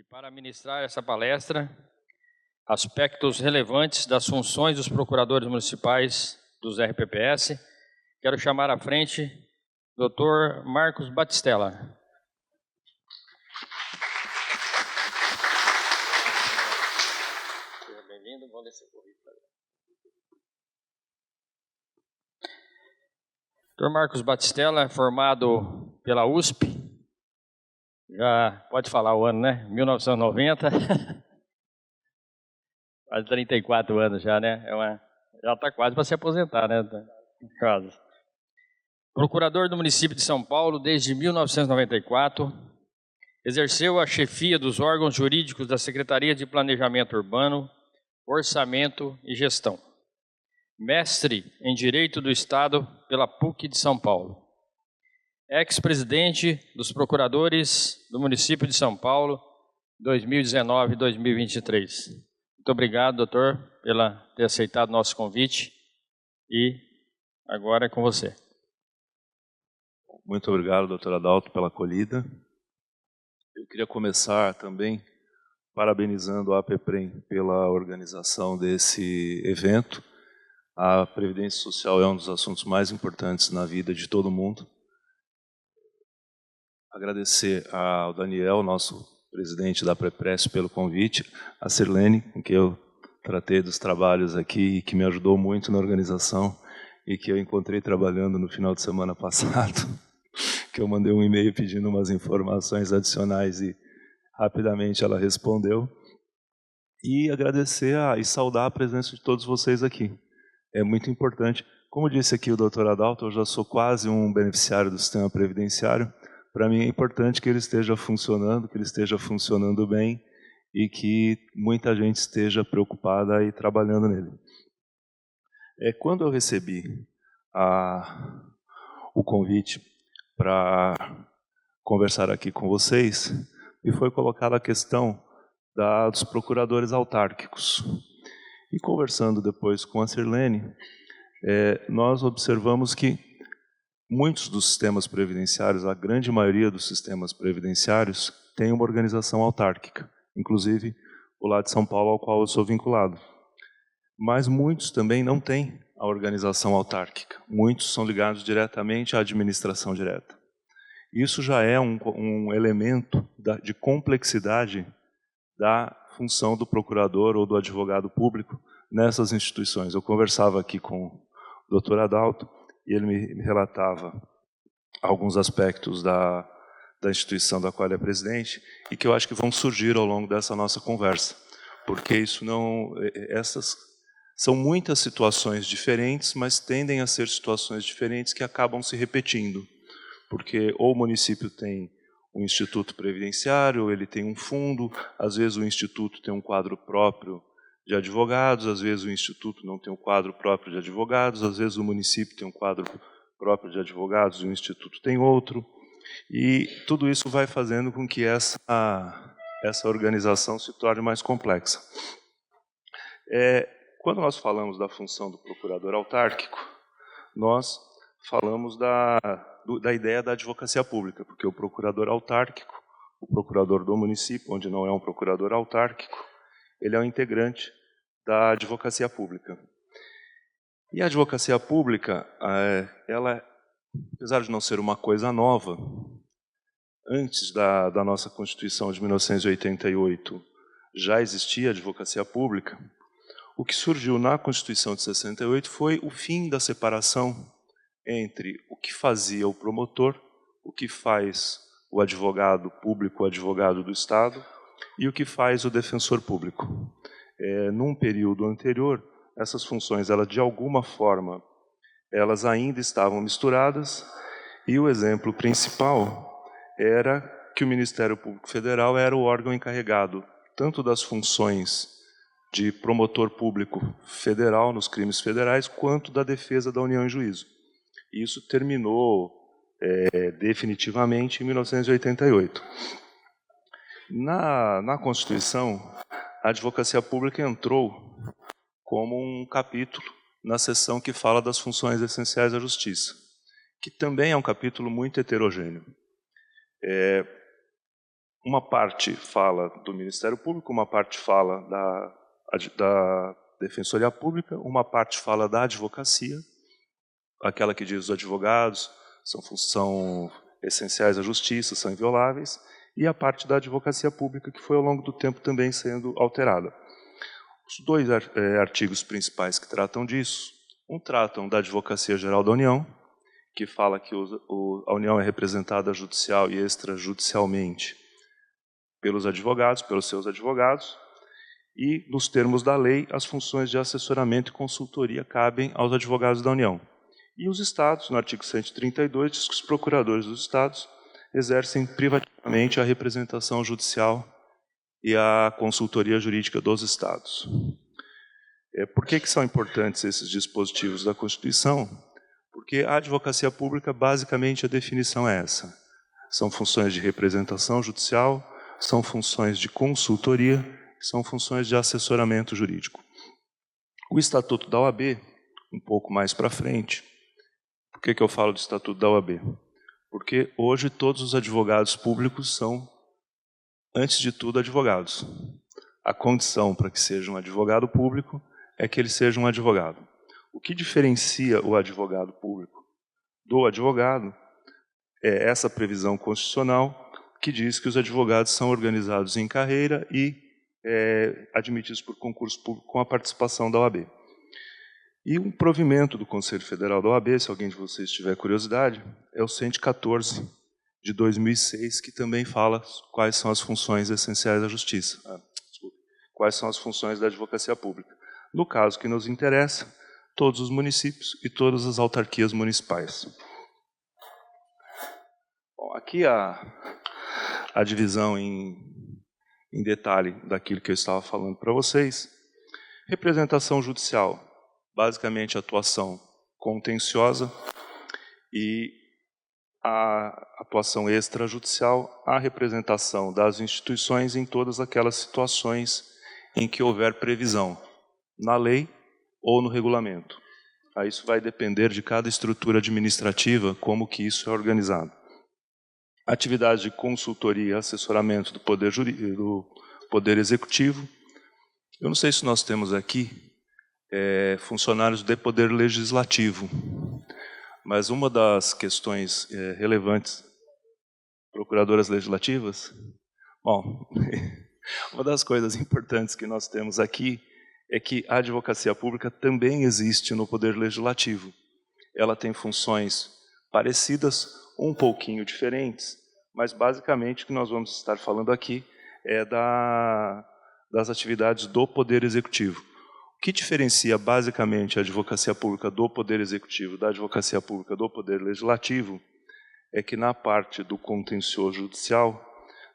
E para ministrar essa palestra, aspectos relevantes das funções dos procuradores municipais dos RPPS, quero chamar à frente o Dr. Marcos Batistella. Seja bem-vindo, vamos descer por aí. Dr. Marcos Batistella é formado pela USP, já pode falar o ano, né? 1990, quase 34 anos já, né? Já está quase para se aposentar, né? Quase. Procurador do município de São Paulo desde 1994, exerceu a chefia dos órgãos jurídicos da Secretaria de Planejamento Urbano, Orçamento e Gestão. Mestre em Direito do Estado pela PUC de São Paulo. Ex-presidente dos procuradores do município de São Paulo, 2019 e 2023. Muito obrigado, doutor, pela ter aceitado o nosso convite. E agora é com você. Muito obrigado, doutor Adalto, pela acolhida. Eu queria começar também parabenizando a APPREM pela organização desse evento. A Previdência Social é um dos assuntos mais importantes na vida de todo mundo. Agradecer ao Daniel, nosso presidente da Prepress, pelo convite, a Sirlene, com que eu tratei dos trabalhos aqui e que me ajudou muito na organização e que eu encontrei trabalhando no final de semana passado, que eu mandei um e-mail pedindo umas informações adicionais e rapidamente ela respondeu. E agradecer e saudar a presença de todos vocês aqui. É muito importante. Como disse aqui o doutor Adalto, eu já sou quase um beneficiário do sistema previdenciário. Para mim é importante que ele esteja funcionando, que ele esteja funcionando bem e que muita gente esteja preocupada e trabalhando nele. Quando eu recebi o convite para conversar aqui com vocês, me foi colocada a questão dos procuradores autárquicos. E conversando depois com a Sirlene, nós observamos que muitos dos sistemas previdenciários, a grande maioria dos sistemas previdenciários, tem uma organização autárquica, inclusive o lá de São Paulo, ao qual eu sou vinculado. Mas muitos também não têm a organização autárquica. Muitos são ligados diretamente à administração direta. Isso já é um elemento de complexidade da função do procurador ou do advogado público nessas instituições. Eu conversava aqui com o doutor Adalto e ele me relatava alguns aspectos da instituição da qual ele é presidente e que eu acho que vão surgir ao longo dessa nossa conversa, porque essas são muitas situações diferentes, mas tendem a ser situações diferentes que acabam se repetindo, porque ou o município tem um instituto previdenciário, ele tem um fundo, às vezes o instituto tem um quadro próprio de advogados, às vezes o instituto não tem um quadro próprio de advogados, às vezes o município tem um quadro próprio de advogados e o instituto tem outro. E tudo isso vai fazendo com que essa organização se torne mais complexa. Quando nós falamos da função do procurador autárquico, nós falamos da ideia da advocacia pública, porque o procurador autárquico, o procurador do município, onde não é um procurador autárquico, ele é um integrante da advocacia pública. E a advocacia pública, ela, apesar de não ser uma coisa nova, antes da nossa Constituição de 1988 já existia a advocacia pública. O que surgiu na Constituição de 68 foi o fim da separação entre o que fazia o promotor, o que faz o advogado público, o advogado do Estado, e o que faz o defensor público. Num período anterior, essas funções, de alguma forma, elas ainda estavam misturadas, e o exemplo principal era que o Ministério Público Federal era o órgão encarregado tanto das funções de promotor público federal nos crimes federais, quanto da defesa da União em juízo. Isso terminou definitivamente em 1988. Na Constituição, a advocacia pública entrou como um capítulo na seção que fala das funções essenciais da justiça, que também é um capítulo muito heterogêneo. uma parte fala do Ministério Público, uma parte fala da Defensoria Pública, uma parte fala da advocacia, aquela que diz os advogados são essenciais à justiça, são invioláveis, e a parte da advocacia pública, que foi ao longo do tempo também sendo alterada. Os dois artigos principais que tratam disso, um tratam da Advocacia Geral da União, que fala que a União é representada judicial e extrajudicialmente pelos advogados, pelos seus advogados, e, nos termos da lei, as funções de assessoramento e consultoria cabem aos advogados da União. E os Estados, no artigo 132, diz que os procuradores dos Estados exercem privativamente a representação judicial e a consultoria jurídica dos Estados. Por que são importantes esses dispositivos da Constituição? Porque a advocacia pública, basicamente, a definição é essa. São funções de representação judicial, são funções de consultoria, são funções de assessoramento jurídico. O Estatuto da OAB, um pouco mais para frente. Por que eu falo do Estatuto da OAB? Porque hoje todos os advogados públicos são, antes de tudo, advogados. A condição para que seja um advogado público é que ele seja um advogado. O que diferencia o advogado público do advogado é essa previsão constitucional que diz que os advogados são organizados em carreira e admitidos por concurso público com a participação da OAB. E um provimento do Conselho Federal da OAB, se alguém de vocês tiver curiosidade, é o 114 de 2006, que também fala quais são as funções essenciais da justiça, quais são as funções da advocacia pública. No caso que nos interessa, todos os municípios e todas as autarquias municipais. Bom, aqui a divisão em detalhe daquilo que eu estava falando para vocês. Representação judicial, basicamente atuação contenciosa, e a atuação extrajudicial, a representação das instituições em todas aquelas situações em que houver previsão, na lei ou no regulamento. Aí isso vai depender de cada estrutura administrativa, como que isso é organizado. Atividades de consultoria e assessoramento do Poder Executivo. Eu não sei se nós temos aqui funcionários do Poder Legislativo, mas uma das questões relevantes, procuradoras legislativas, bom, uma das coisas importantes que nós temos aqui é que a advocacia pública também existe no Poder Legislativo. Ela tem funções parecidas, um pouquinho diferentes, mas basicamente o que nós vamos estar falando aqui é das atividades do Poder Executivo. O que diferencia basicamente a advocacia pública do Poder Executivo da advocacia pública do Poder Legislativo é que na parte do contencioso judicial,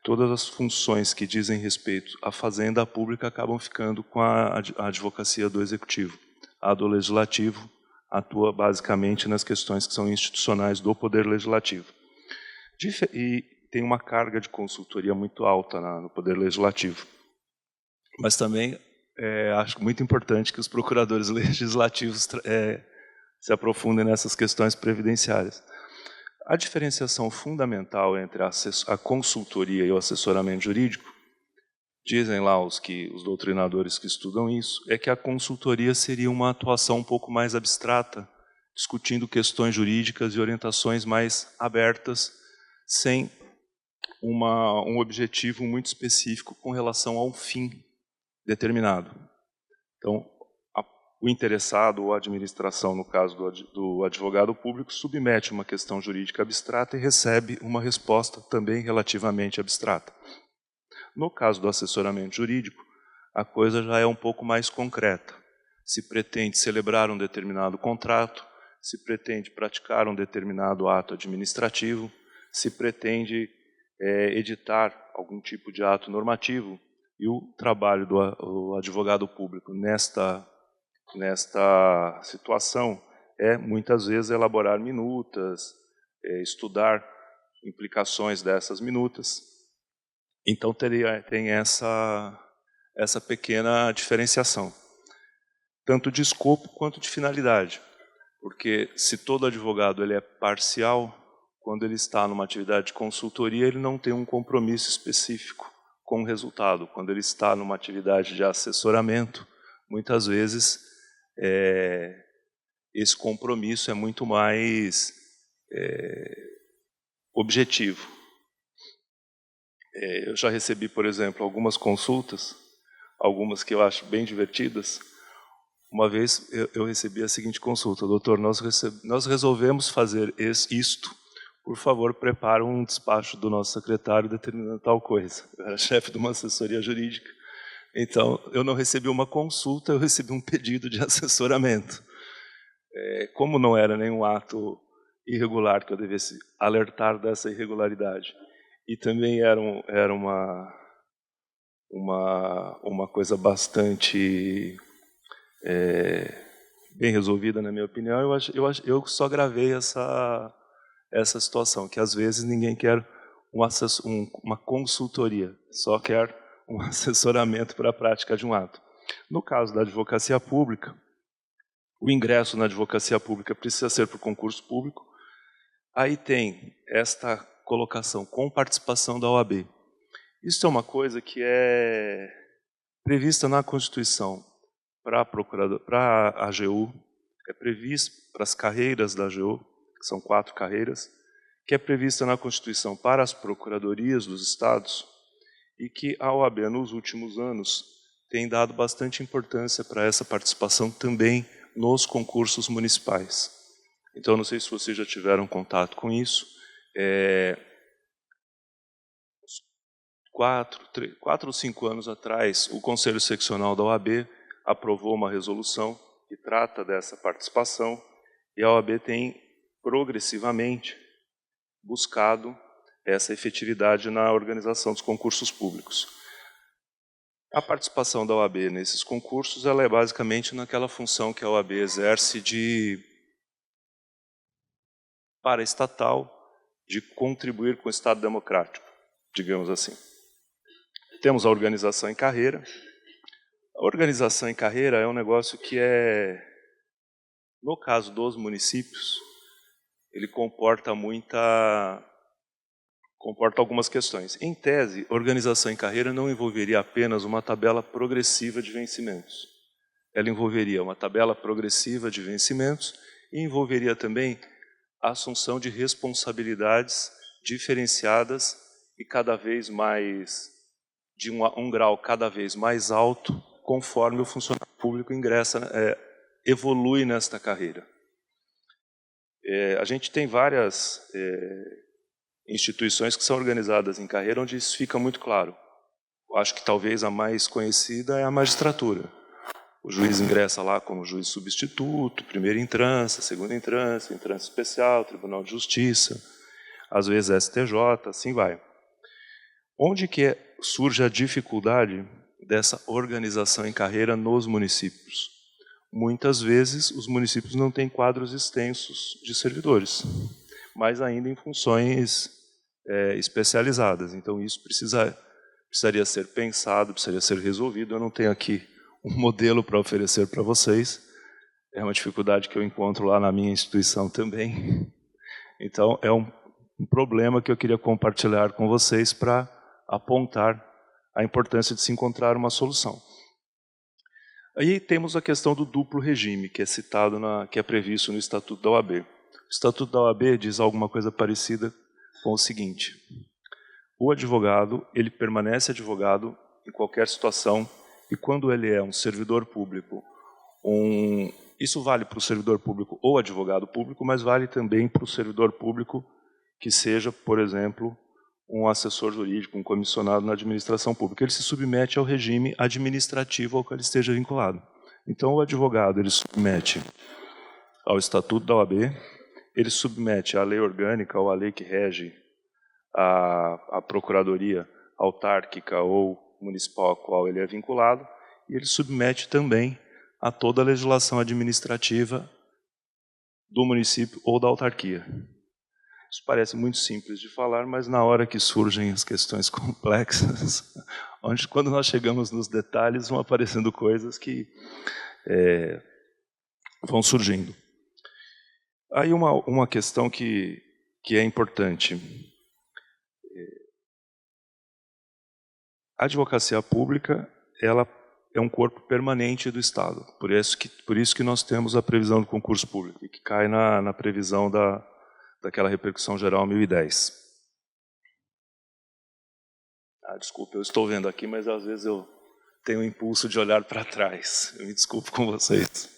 todas as funções que dizem respeito à fazenda pública acabam ficando com a advocacia do Executivo. A do Legislativo atua basicamente nas questões que são institucionais do Poder Legislativo. E tem uma carga de consultoria muito alta no Poder Legislativo. Mas também acho muito importante que os procuradores legislativos se aprofundem nessas questões previdenciárias. A diferenciação fundamental entre a consultoria e o assessoramento jurídico, dizem lá os doutrinadores que estudam isso, é que a consultoria seria uma atuação um pouco mais abstrata, discutindo questões jurídicas e orientações mais abertas, sem um objetivo muito específico com relação a um fim determinado. Então, o interessado ou a administração, no caso do advogado público, submete uma questão jurídica abstrata e recebe uma resposta também relativamente abstrata. No caso do assessoramento jurídico, a coisa já é um pouco mais concreta. Se pretende celebrar um determinado contrato, se pretende praticar um determinado ato administrativo, se pretende editar algum tipo de ato normativo, e o trabalho do advogado público nesta situação é, muitas vezes, elaborar minutas, estudar implicações dessas minutas. Então, tem essa pequena diferenciação, tanto de escopo quanto de finalidade. Porque se todo advogado ele é parcial, quando ele está numa atividade de consultoria, ele não tem um compromisso específico com o resultado. Quando ele está numa atividade de assessoramento, muitas vezes esse compromisso é muito mais objetivo. Eu já recebi, por exemplo, algumas consultas, algumas que eu acho bem divertidas. Uma vez eu recebi a seguinte consulta: doutor, nós resolvemos fazer isto, por favor, prepare um despacho do nosso secretário determinando tal coisa. Eu era chefe de uma assessoria jurídica, então eu não recebi uma consulta, eu recebi um pedido de assessoramento. Como não era nenhum ato irregular que eu devesse alertar dessa irregularidade, e também era uma coisa bastante bem resolvida, na minha opinião, eu só gravei essa situação, que às vezes ninguém quer uma consultoria, só quer um assessoramento para a prática de um ato. No caso da advocacia pública, o ingresso na advocacia pública precisa ser por concurso público. Aí tem esta colocação com participação da OAB. Isso é uma coisa que é prevista na Constituição para a AGU, é previsto para as carreiras da AGU, que são 4 carreiras, que é prevista na Constituição para as procuradorias dos estados, e que a OAB, nos últimos anos, tem dado bastante importância para essa participação também nos concursos municipais. Então, não sei se vocês já tiveram contato com isso. 4 ou 5 anos atrás, o Conselho Seccional da OAB aprovou uma resolução que trata dessa participação, e a OAB tem progressivamente buscado essa efetividade na organização dos concursos públicos. A participação da OAB nesses concursos, ela é basicamente naquela função que a OAB exerce de paraestatal, de contribuir com o Estado democrático, digamos assim. Temos a organização em carreira. A organização em carreira é um negócio que no caso dos municípios, ele comporta algumas questões. Em tese, organização em carreira não envolveria apenas uma tabela progressiva de vencimentos. Ela envolveria uma tabela progressiva de vencimentos e envolveria também a assunção de responsabilidades diferenciadas e cada vez mais, de um grau cada vez mais alto, conforme o funcionário público evolui nesta carreira. A gente tem várias instituições que são organizadas em carreira onde isso fica muito claro. Eu acho que talvez a mais conhecida é a magistratura. O juiz ingressa lá como juiz substituto, primeira entrância, segunda entrância, entrância especial, Tribunal de Justiça, às vezes STJ, assim vai. Onde que surge a dificuldade dessa organização em carreira nos municípios? Muitas vezes os municípios não têm quadros extensos de servidores, mas ainda em funções especializadas. Então isso precisaria ser pensado, precisaria ser resolvido. Eu não tenho aqui um modelo para oferecer para vocês. É uma dificuldade que eu encontro lá na minha instituição também. Então é um problema que eu queria compartilhar com vocês para apontar a importância de se encontrar uma solução. Aí temos a questão do duplo regime, que é citado, que é previsto no Estatuto da OAB. O Estatuto da OAB diz alguma coisa parecida com o seguinte: o advogado, ele permanece advogado em qualquer situação, e quando ele é um servidor público, isso vale para o servidor público ou advogado público, mas vale também para o servidor público que seja, por exemplo, um assessor jurídico, um comissionado na administração pública. Ele se submete ao regime administrativo ao qual ele esteja vinculado. Então, o advogado, ele submete ao Estatuto da OAB, ele submete à lei orgânica ou à lei que rege a procuradoria autárquica ou municipal a qual ele é vinculado, e ele submete também a toda a legislação administrativa do município ou da autarquia. Isso parece muito simples de falar, mas na hora que surgem as questões complexas, quando nós chegamos nos detalhes, vão aparecendo coisas que vão surgindo. Aí uma questão que que é importante. A advocacia pública, ela é um corpo permanente do Estado. Por isso que nós temos a previsão do concurso público, que cai na previsão daquela repercussão geral 1010. Desculpa, eu estou vendo aqui, mas às vezes eu tenho o impulso de olhar para trás. Eu me desculpo com vocês.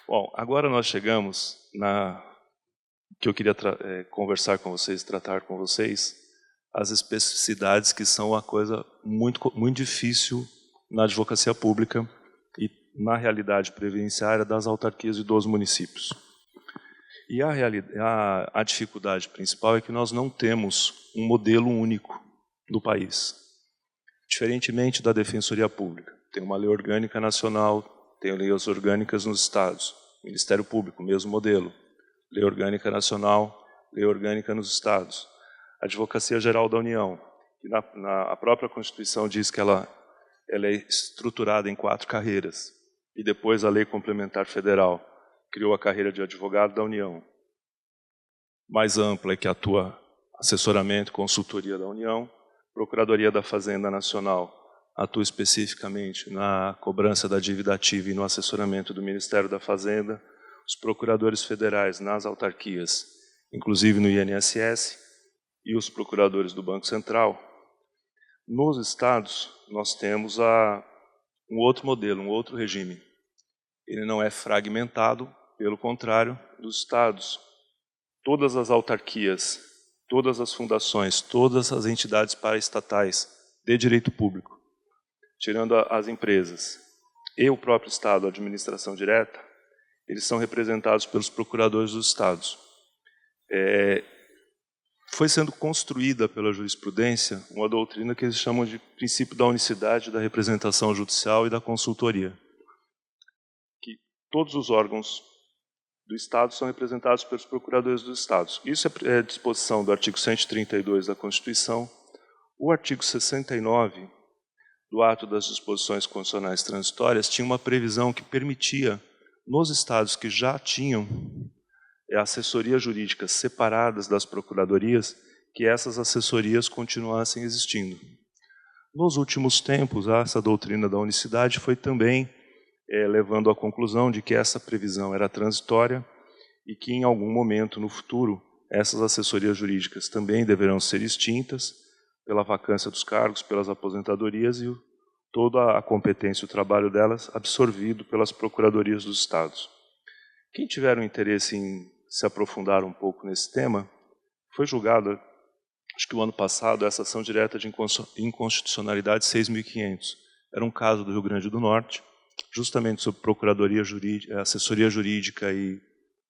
Bom, agora nós chegamos que eu queria conversar com vocês, tratar com vocês, as especificidades que são uma coisa muito, muito difícil na advocacia pública e na realidade previdenciária das autarquias e dos municípios. E a dificuldade principal é que nós não temos um modelo único do país. Diferentemente da Defensoria Pública, tem uma lei orgânica nacional, tem leis orgânicas nos estados, Ministério Público, mesmo modelo, lei orgânica nacional, lei orgânica nos estados. A Advocacia Geral da União, que a própria Constituição diz que ela é estruturada em 4 carreiras, e depois a Lei Complementar Federal criou a carreira de advogado da União, mais ampla, que atua assessoramento e consultoria da União. Procuradoria da Fazenda Nacional atua especificamente na cobrança da dívida ativa e no assessoramento do Ministério da Fazenda. Os procuradores federais nas autarquias, inclusive no INSS, e os procuradores do Banco Central. Nos estados, nós temos um outro modelo, um outro regime. Ele não é fragmentado, pelo contrário, dos estados. Todas as autarquias, todas as fundações, todas as entidades paraestatais de direito público, tirando as empresas, e o próprio Estado, a administração direta, eles são representados pelos procuradores dos estados. Foi sendo construída pela jurisprudência uma doutrina que eles chamam de princípio da unicidade da representação judicial e da consultoria, que todos os órgãos do Estado são representados pelos procuradores dos Estados. Isso é disposição do artigo 132 da Constituição. O artigo 69 do Ato das Disposições Constitucionais Transitórias tinha uma previsão que permitia, nos estados que já tinham assessorias jurídicas separadas das procuradorias, que essas assessorias continuassem existindo. Nos últimos tempos, essa doutrina da unicidade foi também levando à conclusão de que essa previsão era transitória e que em algum momento no futuro essas assessorias jurídicas também deverão ser extintas pela vacância dos cargos, pelas aposentadorias e toda a competência e o trabalho delas absorvido pelas procuradorias dos estados. Quem tiver um interesse em se aprofundar um pouco nesse tema, foi julgado, acho que o ano passado, essa ação direta de inconstitucionalidade 6.500. Era um caso do Rio Grande do Norte, justamente sobre procuradoria jurídica, assessoria jurídica e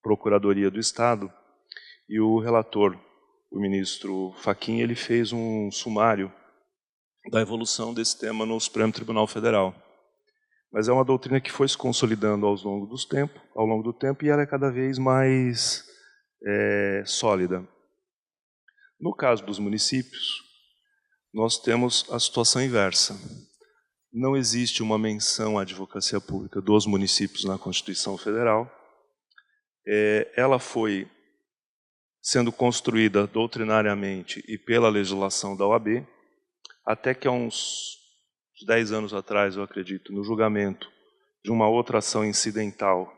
procuradoria do Estado, e o relator, o ministro Fachin, ele fez um sumário da evolução desse tema no Supremo Tribunal Federal. Mas é uma doutrina que foi se consolidando ao longo do tempo e ela é cada vez mais sólida. No caso dos municípios, nós temos a situação inversa. Não existe uma menção à advocacia pública dos municípios na Constituição Federal. Ela foi sendo construída doutrinariamente e pela legislação da OAB, até que há uns 10 anos atrás, eu acredito, no julgamento de uma outra ação incidental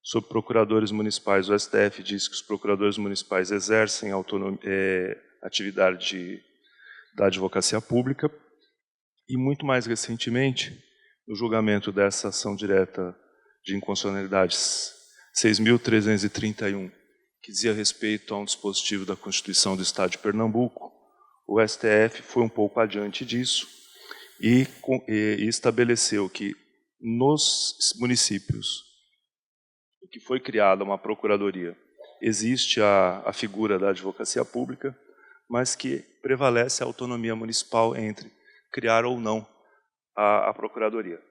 sobre procuradores municipais, o STF diz que os procuradores municipais exercem atividade da advocacia pública, e muito mais recentemente, no julgamento dessa ação direta de inconstitucionalidade 6.331, que dizia respeito a um dispositivo da Constituição do Estado de Pernambuco, o STF foi um pouco adiante disso e estabeleceu que nos municípios em que foi criada uma procuradoria, existe a figura da advocacia pública, mas que prevalece a autonomia municipal entre criar ou não a procuradoria.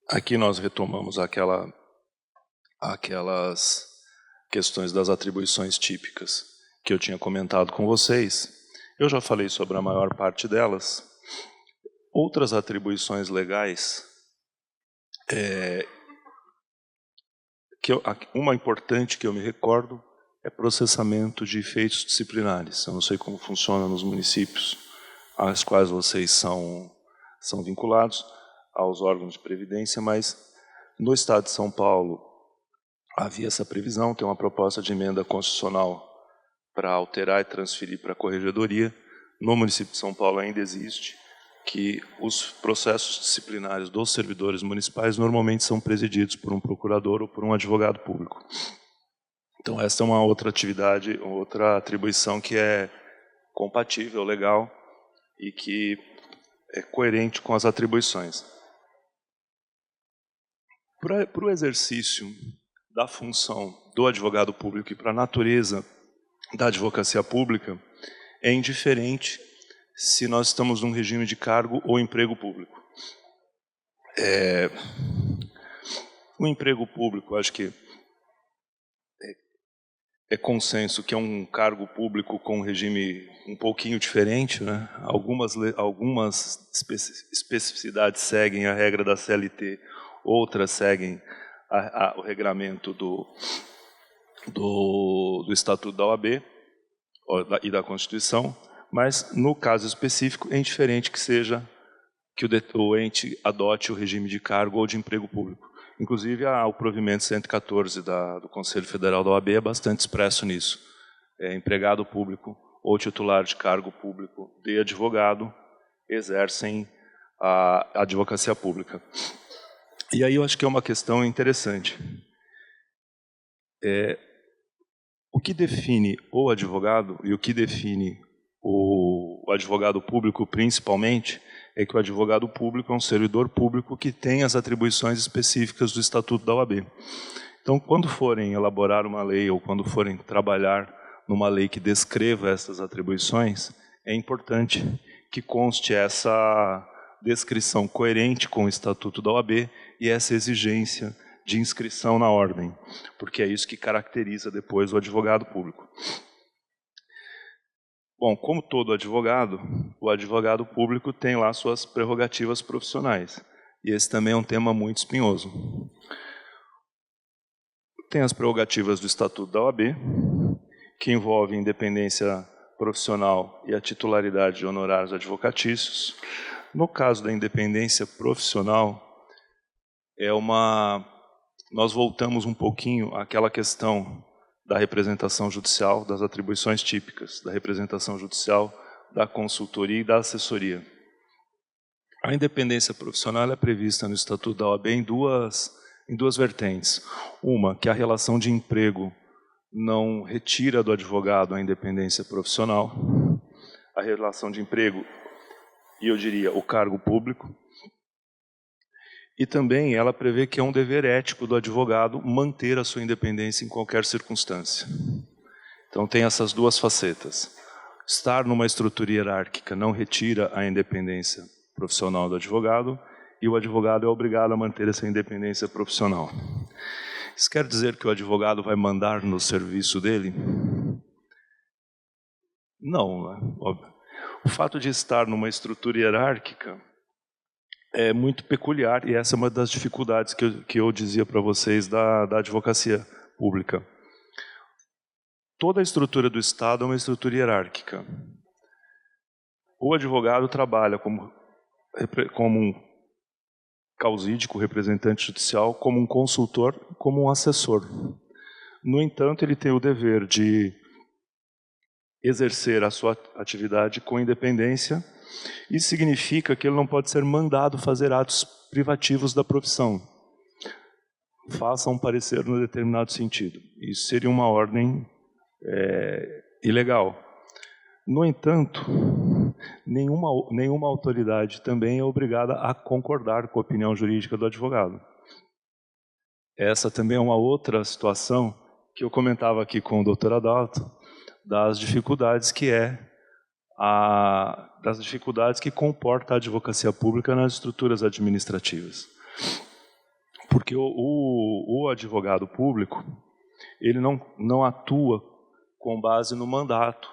Aqui nós retomamos aquelas questões das atribuições típicas que eu tinha comentado com vocês. Eu já falei sobre a maior parte delas. Outras atribuições legais, uma importante que eu me recordo é processamento de efeitos disciplinares. Eu não sei como funciona nos municípios aos quais vocês são vinculados, aos órgãos de previdência, mas no Estado de São Paulo havia essa previsão, tem uma proposta de emenda constitucional para alterar e transferir para a Corregedoria. No município de São Paulo ainda existe que os processos disciplinares dos servidores municipais normalmente são presididos por um procurador ou por um advogado público. Então essa é uma outra atividade, outra atribuição que é compatível, legal e que é coerente com as atribuições. Para o exercício da função do advogado público e para a natureza da advocacia pública, é indiferente se nós estamos num regime de cargo ou emprego público. O emprego público, acho que é consenso que é um cargo público com um regime um pouquinho diferente, né? Algumas especificidades seguem a regra da CLT, outras seguem o regramento do Estatuto da OAB e da Constituição, mas no caso específico é indiferente que o ente adote o regime de cargo ou de emprego público. Inclusive, o provimento 114 do Conselho Federal da OAB é bastante expresso nisso. Empregado público ou titular de cargo público de advogado exercem a advocacia pública. E aí eu acho que é uma questão interessante. O que define o advogado e o que define o advogado público principalmente é que o advogado público é um servidor público que tem as atribuições específicas do Estatuto da OAB. Então, quando forem elaborar uma lei ou quando forem trabalhar numa lei que descreva essas atribuições, é importante que conste essa descrição coerente com o Estatuto da OAB e essa exigência de inscrição na ordem, porque é isso que caracteriza depois o advogado público. Bom, como todo advogado, o advogado público tem lá suas prerrogativas profissionais. E esse também é um tema muito espinhoso. Tem as prerrogativas do Estatuto da OAB, que envolvem independência profissional e a titularidade de honorários advocatícios. No caso da independência profissional, nós voltamos um pouquinho àquela questão da representação judicial, das atribuições típicas da representação judicial, da consultoria e da assessoria. A independência profissional é prevista no Estatuto da OAB em duas vertentes. Uma, que a relação de emprego não retira do advogado a independência profissional. A relação de emprego, e eu diria, o cargo público. E também ela prevê que é um dever ético do advogado manter a sua independência em qualquer circunstância. Então tem essas duas facetas. Estar numa estrutura hierárquica não retira a independência profissional do advogado e o advogado é obrigado a manter essa independência profissional. Isso quer dizer que o advogado vai mandar no serviço dele? Não, né? O fato de estar numa estrutura hierárquica é muito peculiar, e essa é uma das dificuldades que eu dizia para vocês da advocacia pública. Toda a estrutura do Estado é uma estrutura hierárquica. O advogado trabalha como um causídico, representante judicial, como um consultor, como um assessor. No entanto, ele tem o dever de exercer a sua atividade com independência. Isso significa que ele não pode ser mandado fazer atos privativos da profissão. Faça um parecer no determinado sentido. Isso seria uma ordem ilegal. No entanto, nenhuma autoridade também é obrigada a concordar com a opinião jurídica do advogado. Essa também é uma outra situação que eu comentava aqui com o Dr. Adalto, das dificuldades que é das dificuldades que comporta a advocacia pública nas estruturas administrativas. Porque o advogado público, ele não atua com base no mandato,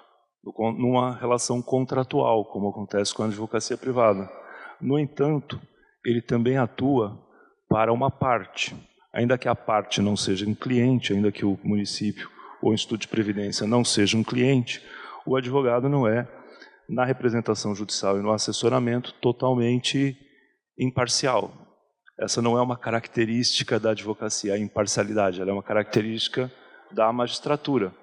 numa relação contratual, como acontece com a advocacia privada. No entanto, ele também atua para uma parte. Ainda que a parte não seja um cliente, ainda que o município ou o Instituto de Previdência não seja um cliente, o advogado não é, na representação judicial e no assessoramento, totalmente imparcial. Essa não é uma característica da advocacia, a imparcialidade, ela é uma característica da magistratura.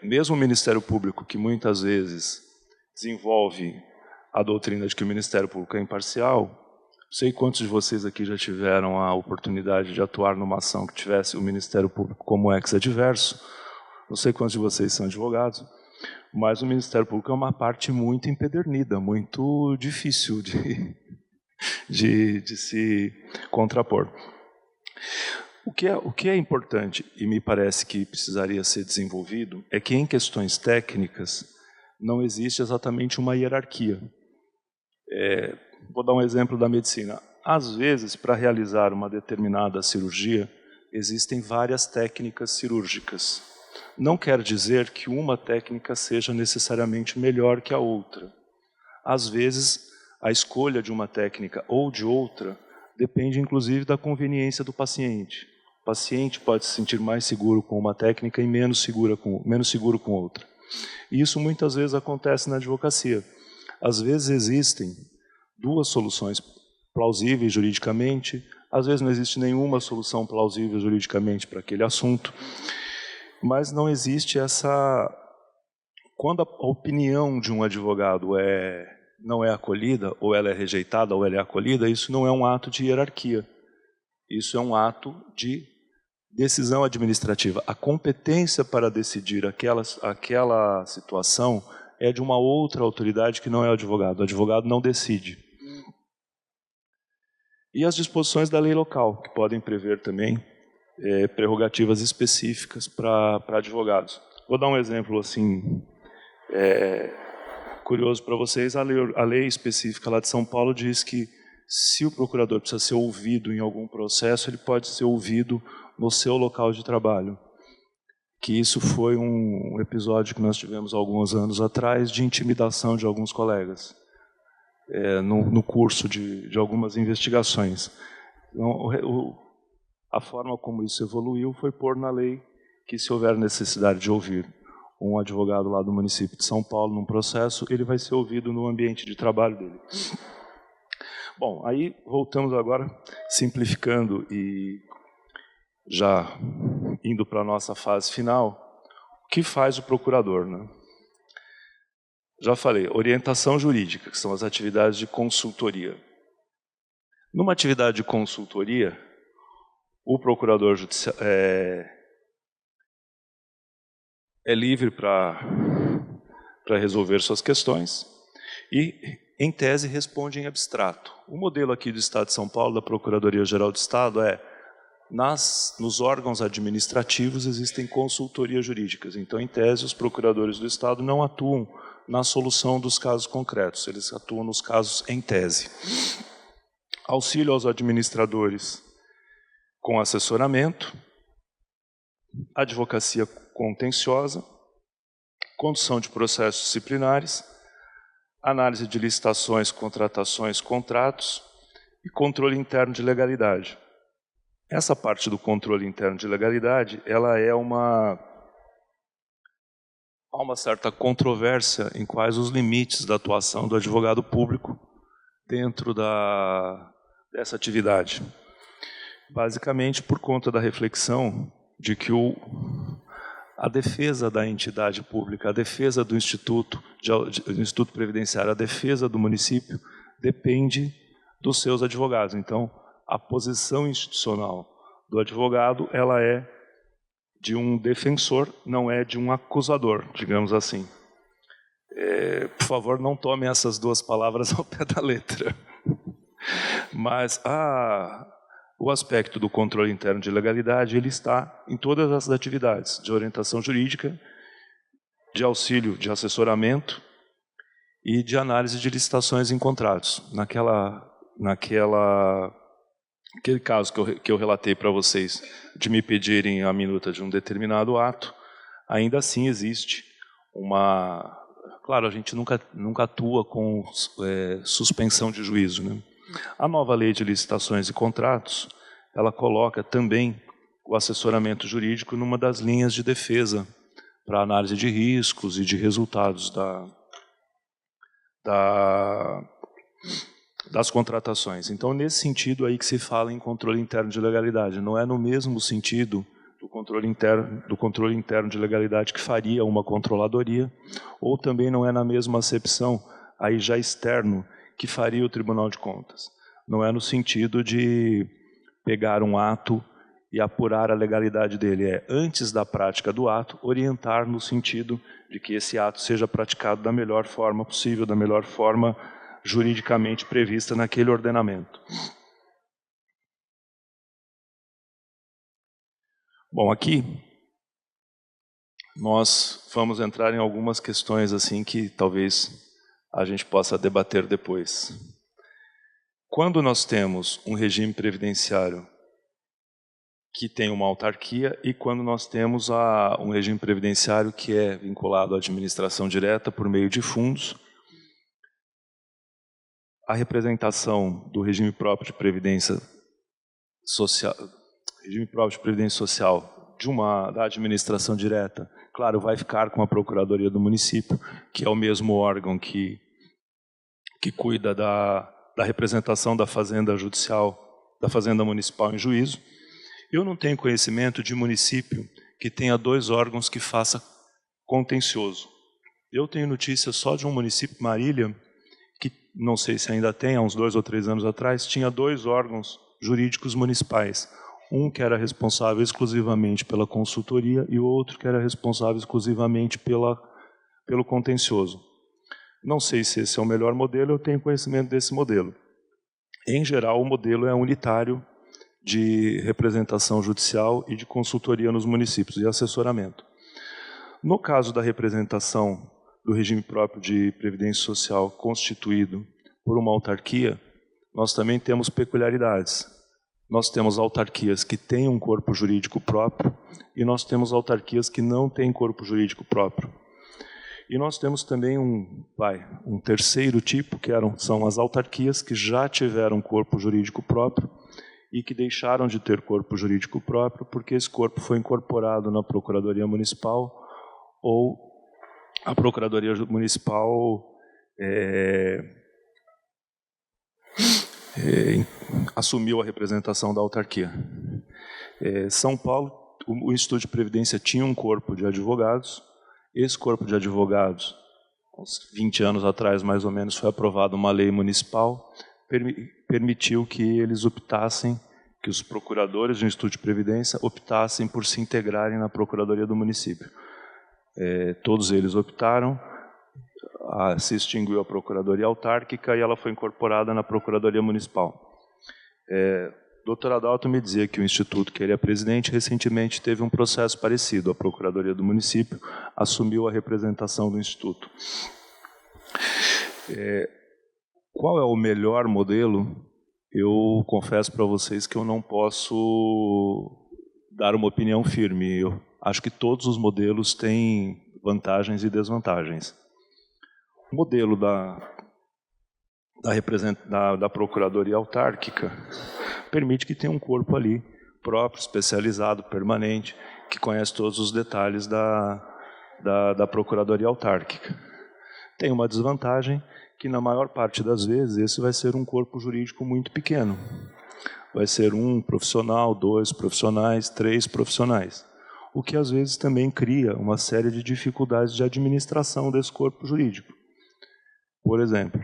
Mesmo o Ministério Público, que muitas vezes desenvolve a doutrina de que o Ministério Público é imparcial, não sei quantos de vocês aqui já tiveram a oportunidade de atuar numa ação que tivesse o Ministério Público como ex-adverso, não sei quantos de vocês são advogados, mas o Ministério Público é uma parte muito empedernida, muito difícil de se contrapor. O que é importante, e me parece que precisaria ser desenvolvido, é que em questões técnicas não existe exatamente uma hierarquia. Vou dar um exemplo da medicina. Às vezes, para realizar uma determinada cirurgia, existem várias técnicas cirúrgicas. Não quer dizer que uma técnica seja necessariamente melhor que a outra. Às vezes, a escolha de uma técnica ou de outra depende, inclusive, da conveniência do paciente. O paciente pode se sentir mais seguro com uma técnica e menos seguro com outra. E isso muitas vezes acontece na advocacia. Às vezes existem duas soluções plausíveis juridicamente, às vezes não existe nenhuma solução plausível juridicamente para aquele assunto, mas não existe essa... Quando a opinião de um advogado não é acolhida, ou ela é rejeitada, ou ela é acolhida, isso não é um ato de hierarquia. Isso é um ato de decisão administrativa. A competência para decidir aquela situação é de uma outra autoridade que não é o advogado. O advogado não decide. E as disposições da lei local, que podem prever também prerrogativas específicas para advogados. Vou dar um exemplo assim curioso para vocês. A lei específica lá de São Paulo diz que se o procurador precisa ser ouvido em algum processo, ele pode ser ouvido no seu local de trabalho. Que isso foi um episódio que nós tivemos alguns anos atrás de intimidação de alguns colegas no curso de algumas investigações. Então, a forma como isso evoluiu foi pôr na lei que, se houver necessidade de ouvir um advogado lá do município de São Paulo num processo, ele vai ser ouvido no ambiente de trabalho dele. Bom, aí voltamos agora, simplificando e já indo para a nossa fase final. O que faz o procurador, né? Já falei, orientação jurídica, que são as atividades de consultoria. Numa atividade de consultoria, o procurador judicial é livre para resolver suas questões e, em tese, responde em abstrato. O modelo aqui do Estado de São Paulo, da Procuradoria-Geral do Estado, nos órgãos administrativos existem consultorias jurídicas. Então, em tese, os procuradores do Estado não atuam na solução dos casos concretos, eles atuam nos casos em tese. Auxílio aos administradores com assessoramento, advocacia contenciosa, condução de processos disciplinares, análise de licitações, contratações, contratos e controle interno de legalidade. Essa parte do controle interno de legalidade, há uma certa controvérsia em quais os limites da atuação do advogado público dentro dessa atividade. Basicamente por conta da reflexão de que a defesa da entidade pública, a defesa do Instituto Previdenciário, a defesa do município depende dos seus advogados. Então, a posição institucional do advogado, ela é de um defensor, não é de um acusador, digamos assim. Por favor, não tomem essas duas palavras ao pé da letra. Mas o aspecto do controle interno de legalidade, ele está em todas as atividades de orientação jurídica, de auxílio, de assessoramento e de análise de licitações em contratos. Aquele caso que eu relatei para vocês, de me pedirem a minuta de um determinado ato, ainda assim existe uma... Claro, a gente nunca atua com suspensão de juízo, né? A nova lei de licitações e contratos, ela coloca também o assessoramento jurídico numa das linhas de defesa para análise de riscos e de resultados das contratações. Então, nesse sentido aí que se fala em controle interno de legalidade, não é no mesmo sentido do controle interno de legalidade que faria uma controladoria, ou também não é na mesma acepção, aí já externo, que faria o Tribunal de Contas. Não é no sentido de pegar um ato e apurar a legalidade dele. É, antes da prática do ato, orientar no sentido de que esse ato seja praticado da melhor forma possível, da melhor forma juridicamente prevista naquele ordenamento. Bom, aqui nós vamos entrar em algumas questões assim que talvez a gente possa debater depois. Quando nós temos um regime previdenciário que tem uma autarquia e quando nós temos um regime previdenciário que é vinculado à administração direta por meio de fundos, a representação do regime próprio de previdência social, da administração direta, claro, vai ficar com a Procuradoria do Município, que é o mesmo órgão que cuida da representação da Fazenda Judicial, da Fazenda Municipal em juízo. Eu não tenho conhecimento de município que tenha 2 órgãos que faça contencioso. Eu tenho notícia só de um município, Marília, que não sei se ainda tem, há uns 2 ou 3 anos atrás, tinha 2 órgãos jurídicos municipais. Um que era responsável exclusivamente pela consultoria e o outro que era responsável exclusivamente pelo contencioso. Não sei se esse é o melhor modelo, eu tenho conhecimento desse modelo. Em geral, o modelo é unitário de representação judicial e de consultoria nos municípios e assessoramento. No caso da representação do regime próprio de previdência social constituído por uma autarquia, nós também temos peculiaridades. Nós temos autarquias que têm um corpo jurídico próprio e nós temos autarquias que não têm corpo jurídico próprio. E nós temos também um terceiro tipo, são as autarquias que já tiveram corpo jurídico próprio e que deixaram de ter corpo jurídico próprio porque esse corpo foi incorporado na Procuradoria Municipal ou a Procuradoria Municipal assumiu a representação da autarquia. São Paulo, o Instituto de Previdência tinha um corpo de advogados. Esse corpo de advogados, uns 20 anos atrás, mais ou menos, foi aprovada uma lei municipal, permitiu que eles optassem, que os procuradores do Instituto de Previdência optassem por se integrarem na Procuradoria do Município. Todos eles optaram, se extinguiu a Procuradoria Autárquica e ela foi incorporada na Procuradoria Municipal. Dr. Adalto me dizia que o Instituto que ele é presidente recentemente teve um processo parecido. A Procuradoria do Município assumiu a representação do Instituto. Qual é o melhor modelo? Eu confesso para vocês que eu não posso dar uma opinião firme. Eu acho que todos os modelos têm vantagens e desvantagens. O modelo da Procuradoria Autárquica permite que tenha um corpo ali próprio, especializado, permanente, que conhece todos os detalhes da Procuradoria Autárquica. Tem uma desvantagem que, na maior parte das vezes, esse vai ser um corpo jurídico muito pequeno. Vai ser 1 profissional, 2 profissionais, 3 profissionais. O que, às vezes, também cria uma série de dificuldades de administração desse corpo jurídico. Por exemplo,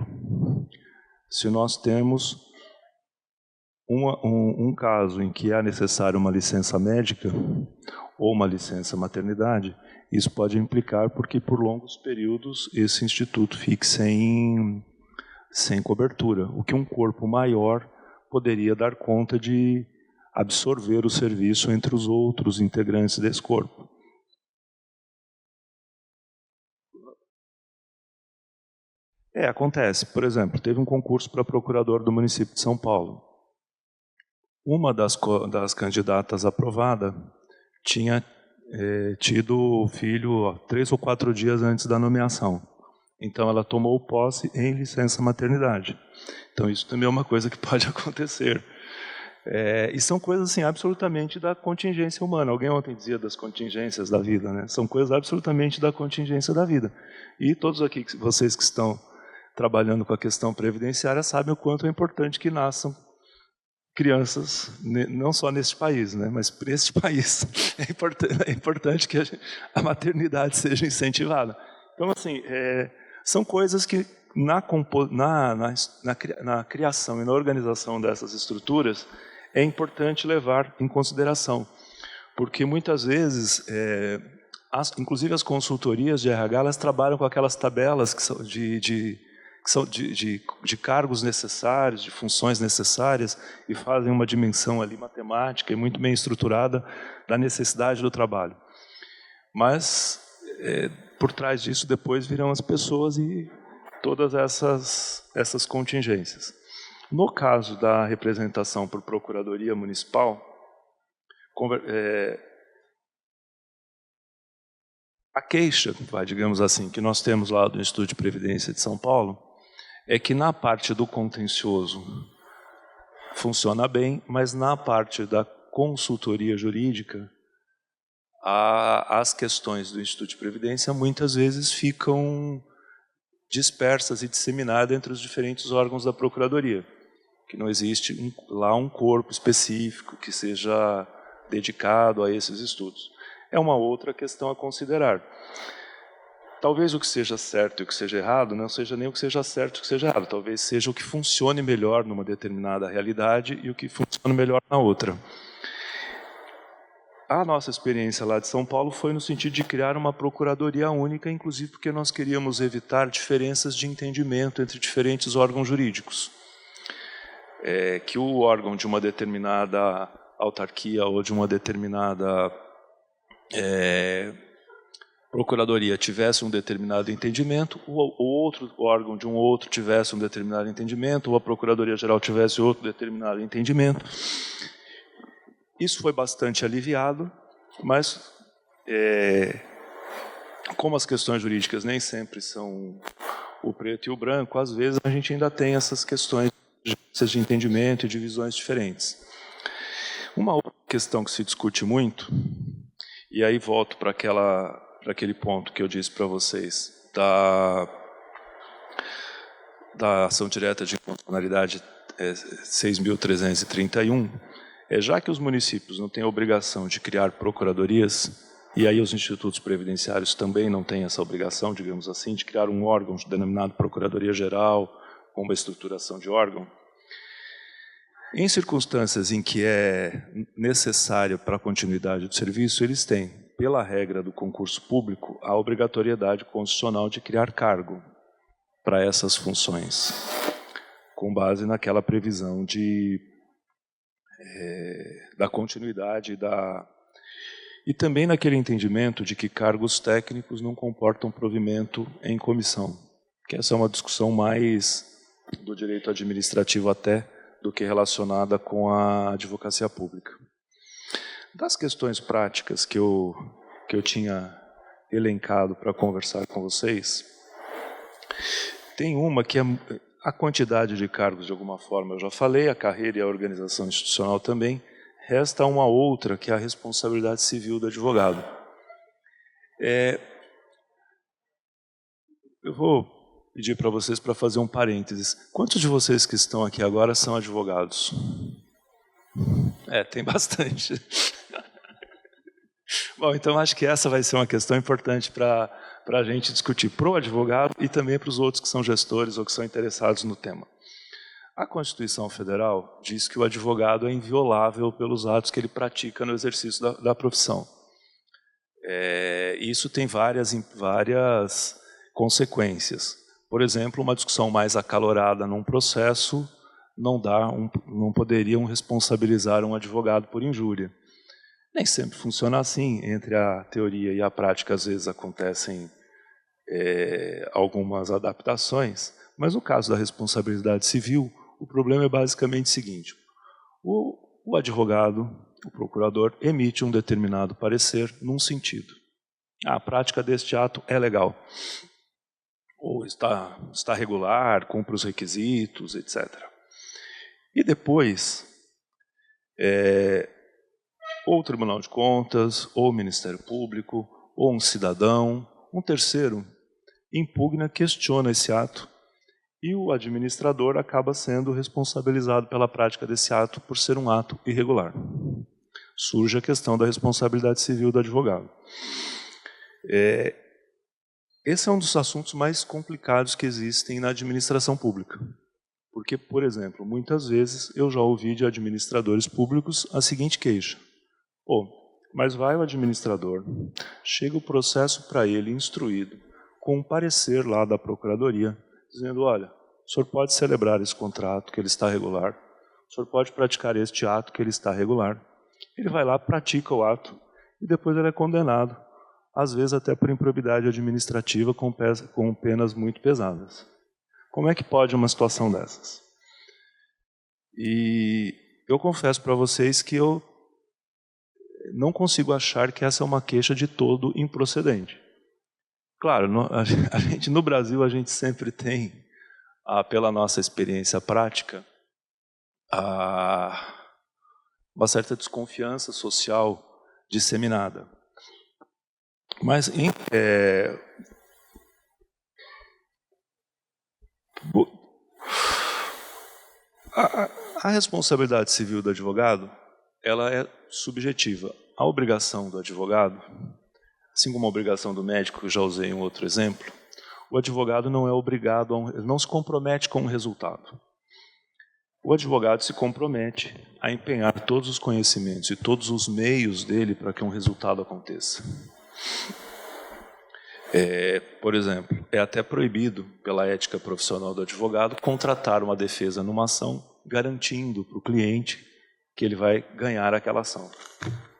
se nós temos um caso em que é necessária uma licença médica ou uma licença maternidade, isso pode implicar porque por longos períodos esse instituto fique sem cobertura, o que um corpo maior poderia dar conta de absorver o serviço entre os outros integrantes desse corpo. Acontece. Por exemplo, teve um concurso para procurador do município de São Paulo. Uma das candidatas aprovada tinha tido o filho 3 ou 4 dias antes da nomeação. Então, ela tomou posse em licença maternidade. Então, isso também é uma coisa que pode acontecer. E são coisas assim, absolutamente da contingência humana. Alguém ontem dizia das contingências da vida, né? São coisas absolutamente da contingência da vida. E todos aqui, vocês que estão trabalhando com a questão previdenciária, sabem o quanto é importante que nasçam crianças, não só neste país, né, mas para este país. É importante que a maternidade seja incentivada. Então, assim, são coisas que na criação e na organização dessas estruturas é importante levar em consideração. Porque muitas vezes, inclusive as consultorias de RH, elas trabalham com aquelas tabelas que são de cargos necessários, de funções necessárias, e fazem uma dimensão ali matemática e muito bem estruturada da necessidade do trabalho. Mas, por trás disso, depois virão as pessoas e todas essas contingências. No caso da representação por Procuradoria Municipal, a queixa, digamos assim, que nós temos lá do Instituto de Previdência de São Paulo, é que na parte do contencioso funciona bem, mas na parte da consultoria jurídica, as questões do Instituto de Previdência muitas vezes ficam dispersas e disseminadas entre os diferentes órgãos da Procuradoria, que não existe lá um corpo específico que seja dedicado a esses estudos. É uma outra questão a considerar. Talvez o que seja certo e o que seja errado não seja nem o que seja certo e o que seja errado. Talvez seja o que funcione melhor numa determinada realidade e o que funcione melhor na outra. A nossa experiência lá de São Paulo foi no sentido de criar uma procuradoria única, inclusive porque nós queríamos evitar diferenças de entendimento entre diferentes órgãos jurídicos. Que o órgão de uma determinada autarquia ou de uma determinada procuradoria tivesse um determinado entendimento, o outro órgão de um outro tivesse um determinado entendimento, ou a Procuradoria-Geral tivesse outro determinado entendimento. Isso foi bastante aliviado, mas como as questões jurídicas nem sempre são o preto e o branco, às vezes a gente ainda tem essas questões de entendimento e de visões diferentes. Uma outra questão que se discute muito, e aí volto para aquele ponto que eu disse para vocês, da ação direta de inconstitucionalidade 6.331, já que os municípios não têm a obrigação de criar procuradorias, e aí os institutos previdenciários também não têm essa obrigação, digamos assim, de criar um órgão denominado Procuradoria-Geral, com uma estruturação de órgão, em circunstâncias em que é necessário para a continuidade do serviço, eles têm, pela regra do concurso público, a obrigatoriedade constitucional de criar cargo para essas funções, com base naquela previsão da continuidade e também naquele entendimento de que cargos técnicos não comportam provimento em comissão, que essa é uma discussão mais do direito administrativo até do que relacionada com a advocacia pública. Das questões práticas que eu tinha elencado para conversar com vocês, tem uma que é a quantidade de cargos, de alguma forma, eu já falei, a carreira e a organização institucional também. Resta uma outra, que é a responsabilidade civil do advogado. Eu vou pedir para vocês para fazer um parênteses. Quantos de vocês que estão aqui agora são advogados? Tem bastante. Bom, então acho que essa vai ser uma questão importante para a gente discutir para o advogado e também para os outros que são gestores ou que são interessados no tema. A Constituição Federal diz que o advogado é inviolável pelos atos que ele pratica no exercício da profissão. Isso tem várias consequências. Por exemplo, uma discussão mais acalorada num processo não poderiam responsabilizar um advogado por injúria. Nem sempre funciona assim. Entre a teoria e a prática, às vezes acontecem algumas adaptações, Mas no caso da responsabilidade civil, o problema é basicamente o seguinte: o advogado, o procurador, emite um determinado parecer num sentido. A prática deste ato é legal, ou está regular, cumpre os requisitos, etc. E depois, ou o Tribunal de Contas, ou o Ministério Público, ou um cidadão, um terceiro, impugna, questiona esse ato, e o administrador acaba sendo responsabilizado pela prática desse ato por ser um ato irregular. Surge a questão da responsabilidade civil do advogado. Esse é um dos assuntos mais complicados que existem na administração pública. Porque, por exemplo, muitas vezes eu já ouvi de administradores públicos a seguinte queixa: mas vai o administrador, chega o processo para ele instruído, com um parecer lá da Procuradoria, dizendo: olha, o senhor pode celebrar esse contrato que ele está regular, o senhor pode praticar este ato que ele está regular. Ele vai lá, pratica o ato e depois ele é condenado, às vezes até por improbidade administrativa com penas muito pesadas. Como é que pode uma situação dessas? E eu confesso para vocês que eu não consigo achar que essa é uma queixa de todo improcedente. Claro, no Brasil a gente sempre tem, pela nossa experiência prática, uma certa desconfiança social disseminada. Mas a responsabilidade civil do advogado, ela é subjetiva. A obrigação do advogado, assim como a obrigação do médico, que eu já usei um outro exemplo, o advogado não é obrigado, ele não se compromete com um resultado. O advogado se compromete a empenhar todos os conhecimentos e todos os meios dele para que um resultado aconteça. Por exemplo, é até proibido, pela ética profissional do advogado, contratar uma defesa numa ação garantindo para o cliente que ele vai ganhar aquela ação.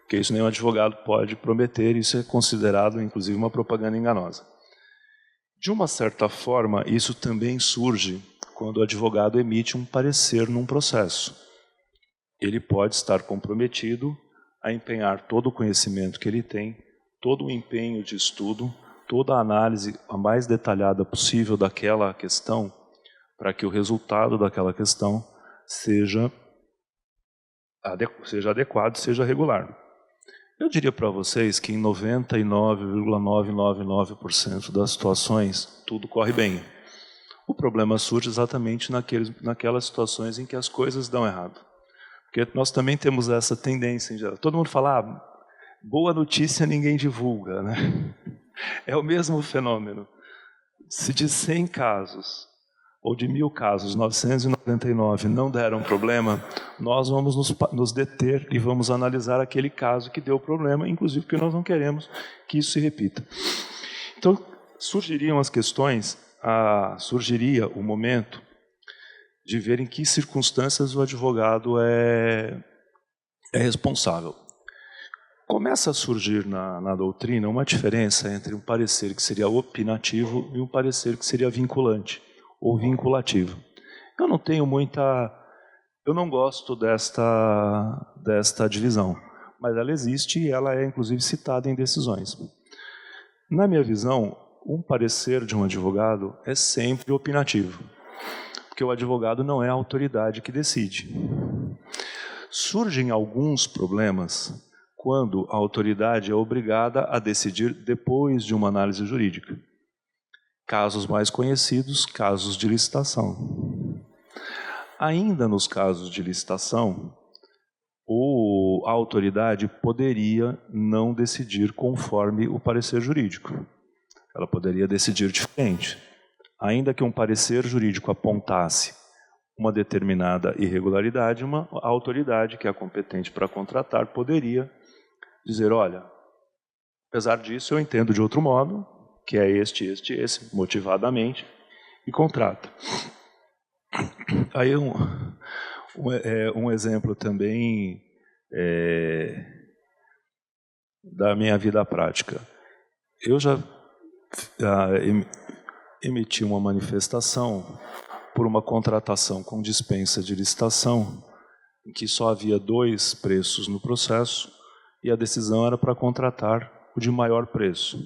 Porque isso nenhum advogado pode prometer, isso é considerado, inclusive, uma propaganda enganosa. De uma certa forma, isso também surge quando o advogado emite um parecer num processo. Ele pode estar comprometido a empenhar todo o conhecimento que ele tem, todo o empenho de estudo, toda a análise a mais detalhada possível daquela questão, para que o resultado daquela questão seja adequado, seja regular. Eu diria para vocês que em 99,999% das situações tudo corre bem. O problema surge exatamente naquelas situações em que as coisas dão errado. Porque nós também temos essa tendência em geral. Todo mundo fala, boa notícia ninguém divulga, né? É o mesmo fenômeno. Se de 100 casos, ou de 1000 casos, 999 não deram problema, nós vamos nos deter e vamos analisar aquele caso que deu problema, inclusive porque nós não queremos que isso se repita. Então, surgiriam as questões, surgiria o momento de ver em que circunstâncias o advogado é responsável. Começa a surgir na doutrina uma diferença entre um parecer que seria opinativo e um parecer que seria vinculante ou vinculativo. Eu não gosto desta divisão, mas ela existe e ela é inclusive citada em decisões. Na minha visão, um parecer de um advogado é sempre opinativo, porque o advogado não é a autoridade que decide. Surgem alguns problemas quando a autoridade é obrigada a decidir depois de uma análise jurídica. Casos mais conhecidos, casos de licitação. Ainda nos casos de licitação, a autoridade poderia não decidir conforme o parecer jurídico. Ela poderia decidir diferente. Ainda que um parecer jurídico apontasse uma determinada irregularidade, a autoridade que é competente para contratar poderia dizer, olha, apesar disso eu entendo de outro modo, que é esse, motivadamente, e contrata. Aí um exemplo também da minha vida prática. Eu já emitiu uma manifestação por uma contratação com dispensa de licitação, em que só havia 2 preços no processo, e a decisão era para contratar o de maior preço,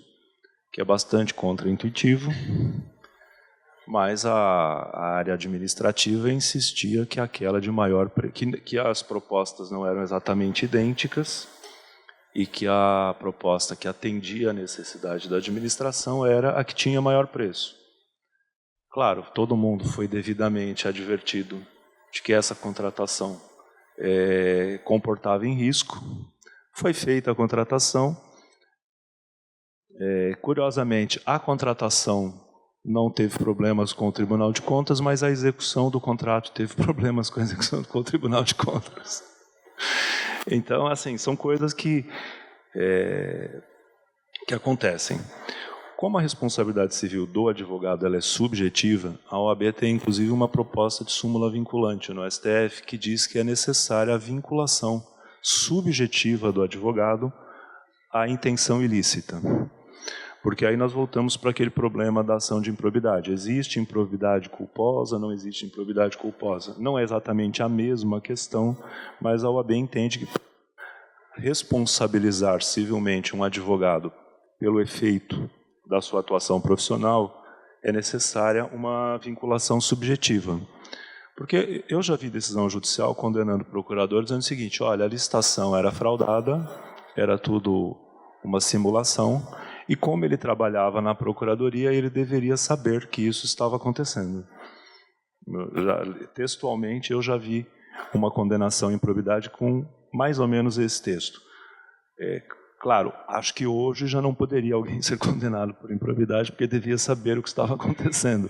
que é bastante contraintuitivo, mas a área administrativa insistia que aquela de maior que as propostas não eram exatamente idênticas e que a proposta que atendia a necessidade da administração era a que tinha maior preço. Claro, todo mundo foi devidamente advertido de que essa contratação comportava em risco. Foi feita a contratação. Curiosamente, a contratação não teve problemas com o Tribunal de Contas, mas a execução do contrato teve problemas com a execução com o Tribunal de Contas. Então, assim, são coisas que acontecem. Como a responsabilidade civil do advogado ela é subjetiva, a OAB tem inclusive uma proposta de súmula vinculante no STF que diz que é necessária a vinculação subjetiva do advogado à intenção ilícita. Porque aí nós voltamos para aquele problema da ação de improbidade. Existe improbidade culposa, não existe improbidade culposa. Não é exatamente a mesma questão, mas a OAB entende que responsabilizar civilmente um advogado pelo efeito da sua atuação profissional é necessária uma vinculação subjetiva. Porque eu já vi decisão judicial condenando o procurador dizendo o seguinte: olha, a licitação era fraudada, era tudo uma simulação, e como ele trabalhava na procuradoria, ele deveria saber que isso estava acontecendo. Textualmente, eu já vi uma condenação em improbidade com mais ou menos esse texto. Claro, acho que hoje já não poderia alguém ser condenado por improbidade, porque devia saber o que estava acontecendo.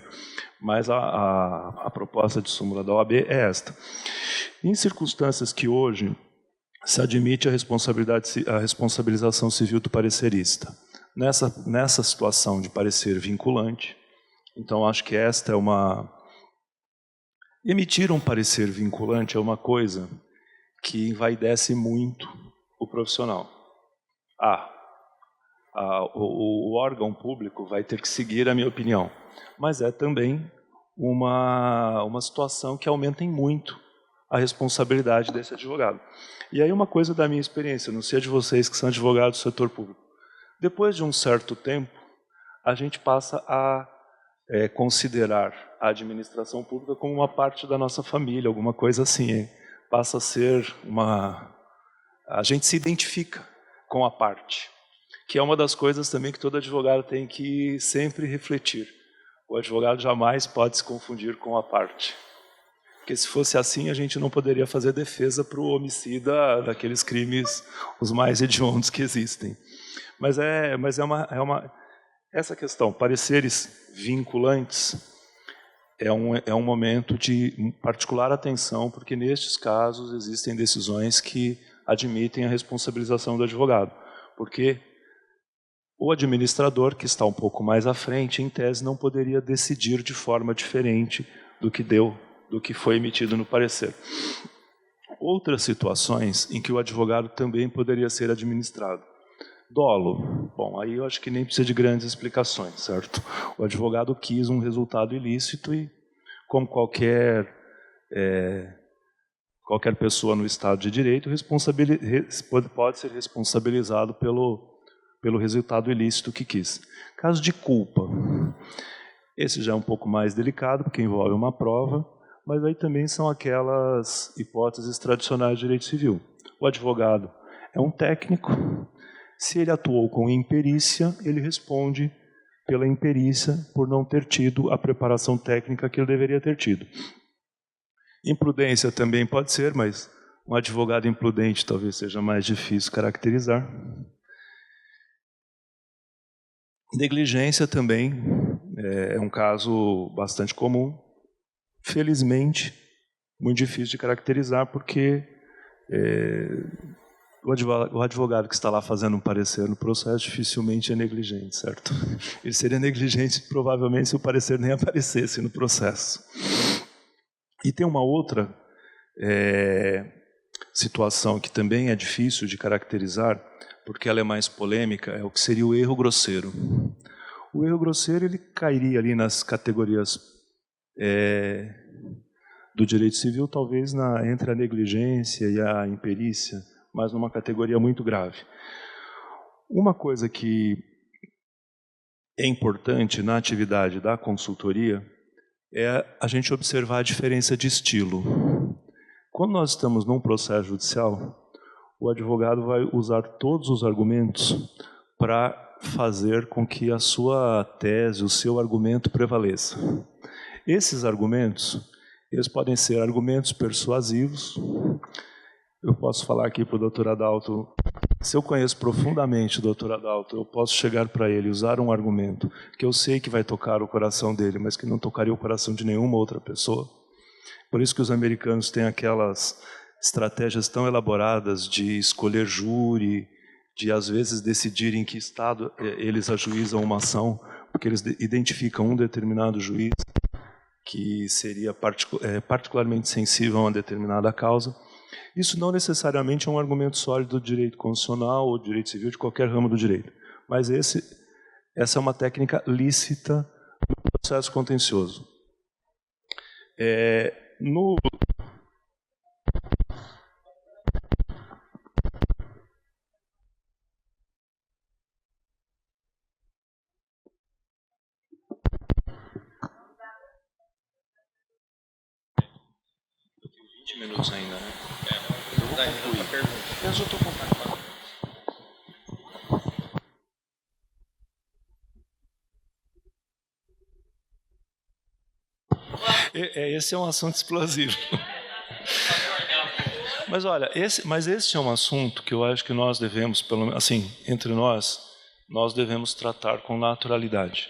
Mas a proposta de súmula da OAB é esta. Em circunstâncias que hoje se admite a responsabilização civil do parecerista, nessa situação de parecer vinculante, então acho que esta é uma... Emitir um parecer vinculante é uma coisa que envaidece muito o profissional. O órgão público vai ter que seguir a minha opinião, mas é também uma situação que aumenta em muito a responsabilidade desse advogado. E aí uma coisa da minha experiência, não sei a de vocês que são advogados do setor público, depois de um certo tempo, a gente passa a considerar a administração pública como uma parte da nossa família, alguma coisa assim. Passa a ser uma... A gente se identifica com a parte, que é uma das coisas também que todo advogado tem que sempre refletir. O advogado jamais pode se confundir com a parte. Porque se fosse assim, a gente não poderia fazer defesa para o homicida daqueles crimes os mais hediondos que existem. Mas essa questão, pareceres vinculantes, é um momento de particular atenção, porque nestes casos existem decisões que admitem a responsabilização do advogado. Porque o administrador, que está um pouco mais à frente, em tese, não poderia decidir de forma diferente do que foi emitido no parecer. Outras situações em que o advogado também poderia ser administrado. Dolo. Bom, aí eu acho que nem precisa de grandes explicações, certo? O advogado quis um resultado ilícito e, como qualquer pessoa no Estado de Direito, pode ser responsabilizado pelo resultado ilícito que quis. Caso de culpa. Esse já é um pouco mais delicado, porque envolve uma prova, mas aí também são aquelas hipóteses tradicionais de direito civil. O advogado é um técnico. Se ele atuou com imperícia, ele responde pela imperícia por não ter tido a preparação técnica que ele deveria ter tido. Imprudência também pode ser, mas um advogado imprudente talvez seja mais difícil caracterizar. Negligência também é um caso bastante comum. Felizmente, muito difícil de caracterizar, porque o advogado que está lá fazendo um parecer no processo dificilmente é negligente, certo? Ele seria negligente provavelmente se o parecer nem aparecesse no processo. E tem uma outra situação que também é difícil de caracterizar, porque ela é mais polêmica, é o que seria o erro grosseiro. O erro grosseiro ele cairia ali nas categorias do direito civil, talvez entre a negligência e a imperícia, mas numa categoria muito grave. Uma coisa que é importante na atividade da consultoria é a gente observar a diferença de estilo. Quando nós estamos num processo judicial, o advogado vai usar todos os argumentos para fazer com que a sua tese, o seu argumento prevaleça. Esses argumentos, eles podem ser argumentos persuasivos. Eu posso falar aqui para o Dr. Adalto, se eu conheço profundamente o Dr. Adalto, eu posso chegar para ele e usar um argumento que eu sei que vai tocar o coração dele, mas que não tocaria o coração de nenhuma outra pessoa. Por isso que os americanos têm aquelas estratégias tão elaboradas de escolher júri, de às vezes decidir em que estado eles ajuizam uma ação, porque eles identificam um determinado juiz que seria particularmente sensível a uma determinada causa. Isso não necessariamente é um argumento sólido do direito constitucional ou do direito civil, de qualquer ramo do direito. Mas essa é uma técnica lícita no processo contencioso. Minutos ainda, né? Eu vou concluir. Eu já estou compactando. Esse é um assunto explosivo. Mas olha, esse é um assunto que eu acho que nós devemos, pelo menos, assim, entre nós devemos tratar com naturalidade.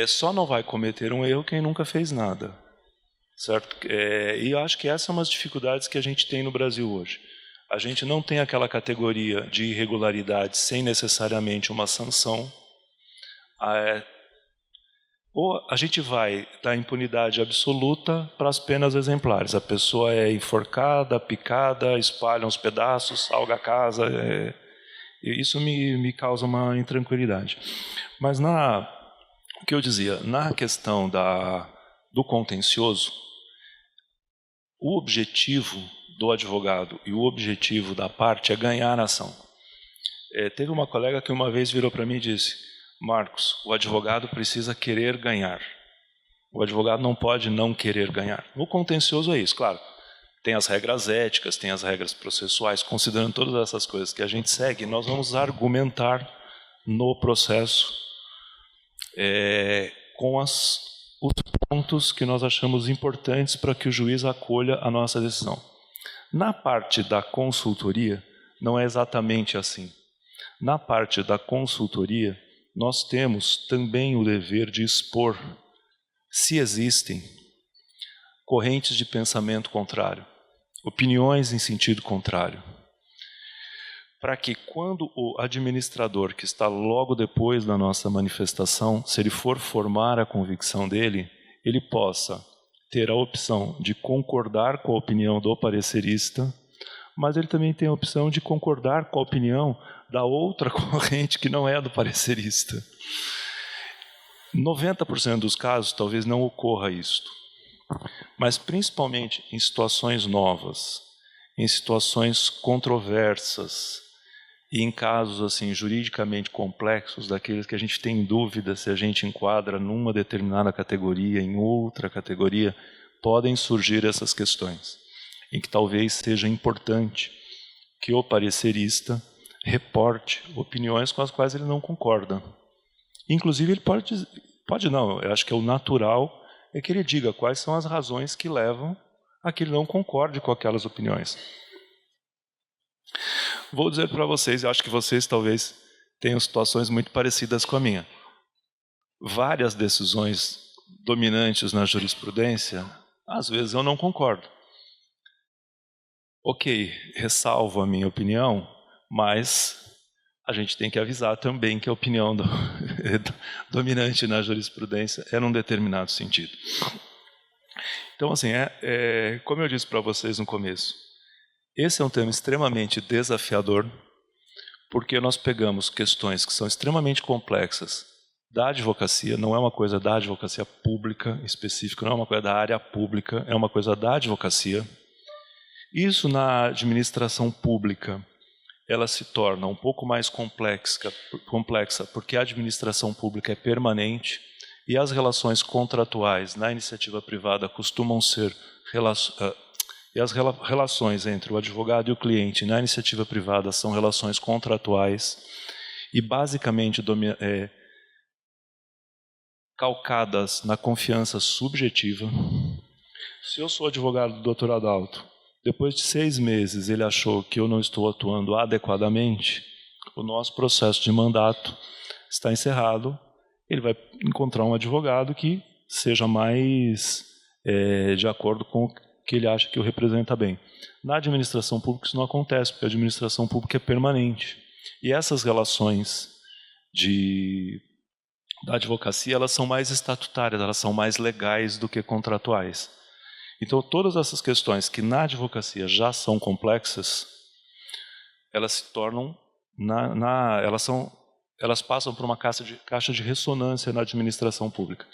Só não vai cometer um erro quem nunca fez nada. Certo? E eu acho que essa é uma das dificuldades que a gente tem no Brasil hoje. A gente não tem aquela categoria de irregularidade sem necessariamente uma sanção. Ou a gente vai da impunidade absoluta para as penas exemplares. A pessoa é enforcada, picada, espalha uns pedaços, salga a casa. Isso me causa uma intranquilidade. Mas o que eu dizia, na questão do contencioso, o objetivo do advogado e o objetivo da parte é ganhar a ação. Teve uma colega que uma vez virou para mim e disse: Marcos, o advogado precisa querer ganhar. O advogado não pode não querer ganhar. No contencioso é isso, claro. Tem as regras éticas, tem as regras processuais, considerando todas essas coisas que a gente segue, nós vamos argumentar no processo com os pontos que nós achamos importantes para que o juiz acolha a nossa decisão. Na parte da consultoria, não é exatamente assim. Na parte da consultoria, nós temos também o dever de expor se existem correntes de pensamento contrário, opiniões em sentido contrário, para que quando o administrador que está logo depois da nossa manifestação, se ele for formar a convicção dele, ele possa ter a opção de concordar com a opinião do parecerista, mas ele também tem a opção de concordar com a opinião da outra corrente que não é do parecerista. 90% dos casos talvez não ocorra isto, mas principalmente em situações novas, em situações controversas e em casos assim juridicamente complexos, daqueles que a gente tem dúvida se a gente enquadra numa determinada categoria, em outra categoria, podem surgir essas questões, em que talvez seja importante que o parecerista reporte opiniões com as quais ele não concorda. Inclusive, ele pode não, eu acho que é o natural é que ele diga quais são as razões que levam a que ele não concorde com aquelas opiniões. Vou dizer para vocês, eu acho que vocês talvez tenham situações muito parecidas com a minha. Várias decisões dominantes na jurisprudência, às vezes eu não concordo. Ok, ressalvo a minha opinião, mas a gente tem que avisar também que a opinião dominante na jurisprudência é num determinado sentido. Então, assim, como eu disse para vocês no começo, esse é um tema extremamente desafiador, porque nós pegamos questões que são extremamente complexas da advocacia, não é uma coisa da advocacia pública específica, não é uma coisa da área pública, é uma coisa da advocacia. Isso na administração pública, ela se torna um pouco mais complexa porque a administração pública é permanente e as relações contratuais na iniciativa privada costumam ser e as relações entre o advogado e o cliente na iniciativa privada são relações contratuais e basicamente calcadas na confiança subjetiva. Se eu sou advogado do Dr. Adalto, depois de 6 meses ele achou que eu não estou atuando adequadamente, o nosso processo de mandato está encerrado, ele vai encontrar um advogado que seja mais de acordo com o que ele acha que o representa bem. Na administração pública isso não acontece, porque a administração pública é permanente. E essas relações da advocacia, elas são mais estatutárias, elas são mais legais do que contratuais. Então, todas essas questões que na advocacia já são complexas, elas se tornam, elas passam por uma caixa de ressonância na administração pública.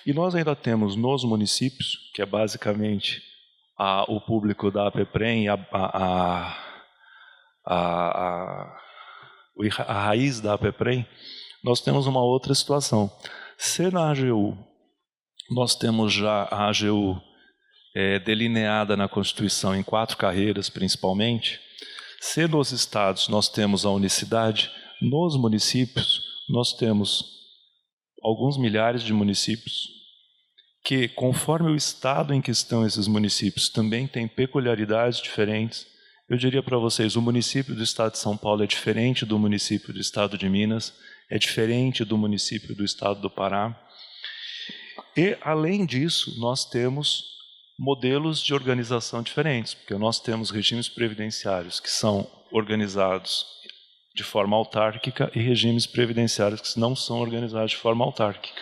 E nós ainda temos nos municípios, que é basicamente o público da APPREM, a raiz da APPREM, nós temos uma outra situação. Se na AGU nós temos já a AGU delineada na Constituição em 4 carreiras, principalmente, se nos estados nós temos a unicidade, nos municípios nós temos alguns milhares de municípios que, conforme o estado em que estão esses municípios, também tem peculiaridades diferentes. Eu diria para vocês, o município do estado de São Paulo é diferente do município do estado de Minas, é diferente do município do estado do Pará. E, além disso, nós temos modelos de organização diferentes, porque nós temos regimes previdenciários que são organizados de forma autárquica e regimes previdenciários que não são organizados de forma autárquica.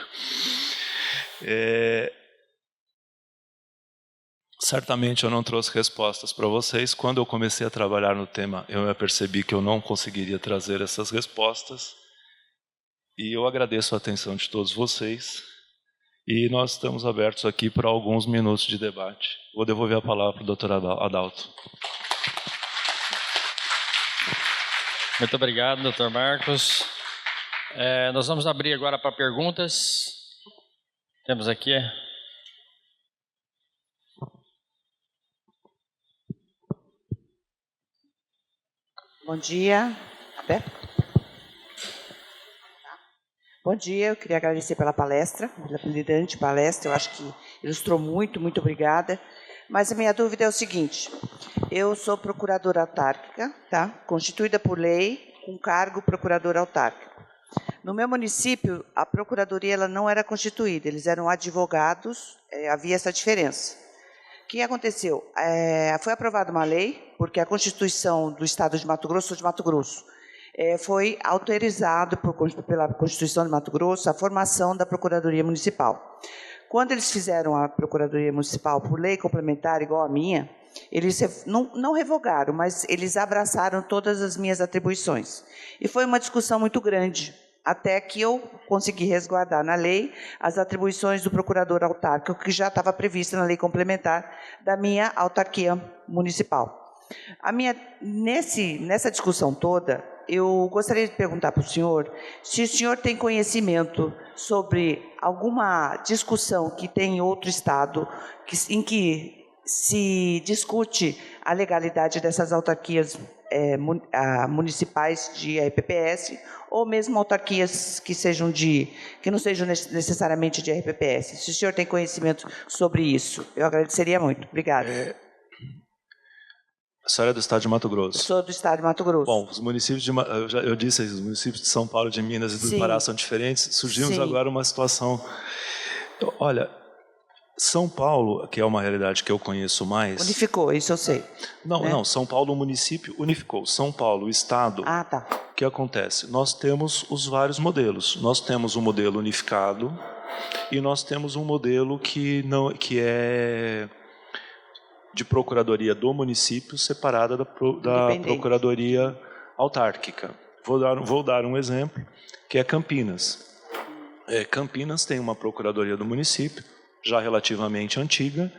Certamente eu não trouxe respostas para vocês. Quando eu comecei a trabalhar no tema, eu percebi que eu não conseguiria trazer essas respostas. E eu agradeço a atenção de todos vocês. E nós estamos abertos aqui para alguns minutos de debate. Vou devolver a palavra para o Dr. Adalto. Muito obrigado, Dr. Marcos. Nós vamos abrir agora para perguntas. Temos aqui. Bom dia. Bom dia, eu queria agradecer pela palestra, pela brilhante palestra, eu acho que ilustrou muito, muito obrigada. Mas a minha dúvida é o seguinte, eu sou procuradora autárquica, tá? Constituída por lei, com cargo procuradora autárquica. No meu município, a procuradoria ela não era constituída, eles eram advogados, havia essa diferença. O que aconteceu? Foi aprovada uma lei, porque a Constituição do Estado de Mato Grosso, foi autorizado pela Constituição de Mato Grosso a formação da Procuradoria Municipal. Quando eles fizeram a Procuradoria Municipal por lei complementar igual a minha, eles não revogaram, mas eles abraçaram todas as minhas atribuições. E foi uma discussão muito grande, até que eu consegui resguardar na lei as atribuições do procurador autárquico, que já estava prevista na lei complementar da minha autarquia municipal. Nessa discussão toda, eu gostaria de perguntar para o senhor se o senhor tem conhecimento sobre alguma discussão que tem em outro estado em que se discute a legalidade dessas autarquias municipais de RPPS ou mesmo autarquias que não sejam necessariamente de RPPS. Se o senhor tem conhecimento sobre isso, eu agradeceria muito. Obrigada. A senhora é do estado de Mato Grosso? Sou do estado de Mato Grosso. Bom, os municípios eu disse, os municípios de São Paulo, de Minas e do Pará são diferentes. Surgimos agora uma situação... Olha, São Paulo, que é uma realidade que eu conheço mais... Unificou, isso eu sei. Não, São Paulo, o município, unificou. São Paulo, o estado... Ah, tá. O que acontece? Nós temos os vários modelos. Nós temos um modelo unificado e nós temos um modelo que é... de procuradoria do município separada da procuradoria autárquica. Vou dar um exemplo, que é Campinas. Campinas tem uma procuradoria do município, já relativamente antiga,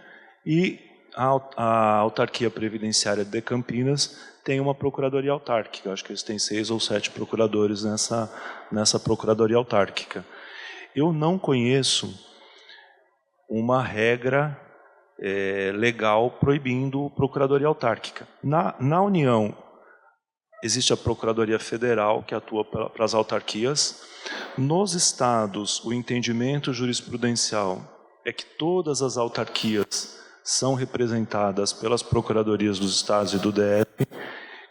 e a autarquia previdenciária de Campinas tem uma procuradoria autárquica. Acho que eles têm 6 ou 7 procuradores nessa procuradoria autárquica. Eu não conheço uma regra legal proibindo procuradoria autárquica. Na União, existe a Procuradoria Federal, que atua para as autarquias. Nos estados, o entendimento jurisprudencial é que todas as autarquias são representadas pelas procuradorias dos estados e do DF,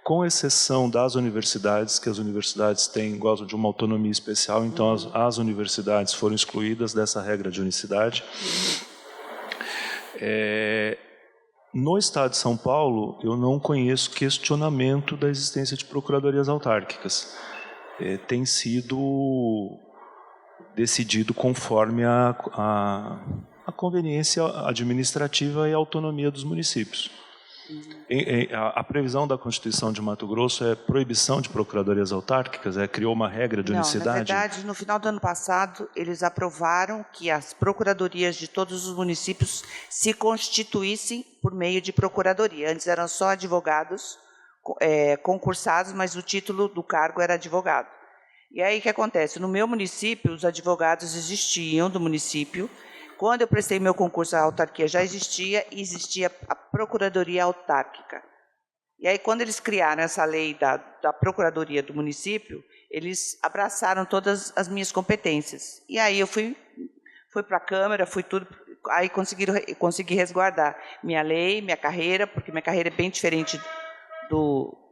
com exceção das universidades, que as universidades gozam de uma autonomia especial, então as universidades foram excluídas dessa regra de unicidade. No estado de São Paulo, eu não conheço questionamento da existência de procuradorias autárquicas. Tem sido decidido conforme a conveniência administrativa e a autonomia dos municípios. A previsão da Constituição de Mato Grosso é proibição de procuradorias autárquicas? Criou uma regra de unicidade? Na verdade, no final do ano passado, eles aprovaram que as procuradorias de todos os municípios se constituíssem por meio de procuradoria. Antes eram só advogados concursados, mas o título do cargo era advogado. E aí o que acontece? No meu município, os advogados existiam do município. Quando eu prestei meu concurso, a autarquia já existia e existia a Procuradoria Autárquica. E aí, quando eles criaram essa lei da Procuradoria do município, eles abraçaram todas as minhas competências. E aí eu fui para a Câmara, fui tudo, aí consegui resguardar minha lei, minha carreira, porque minha carreira é bem diferente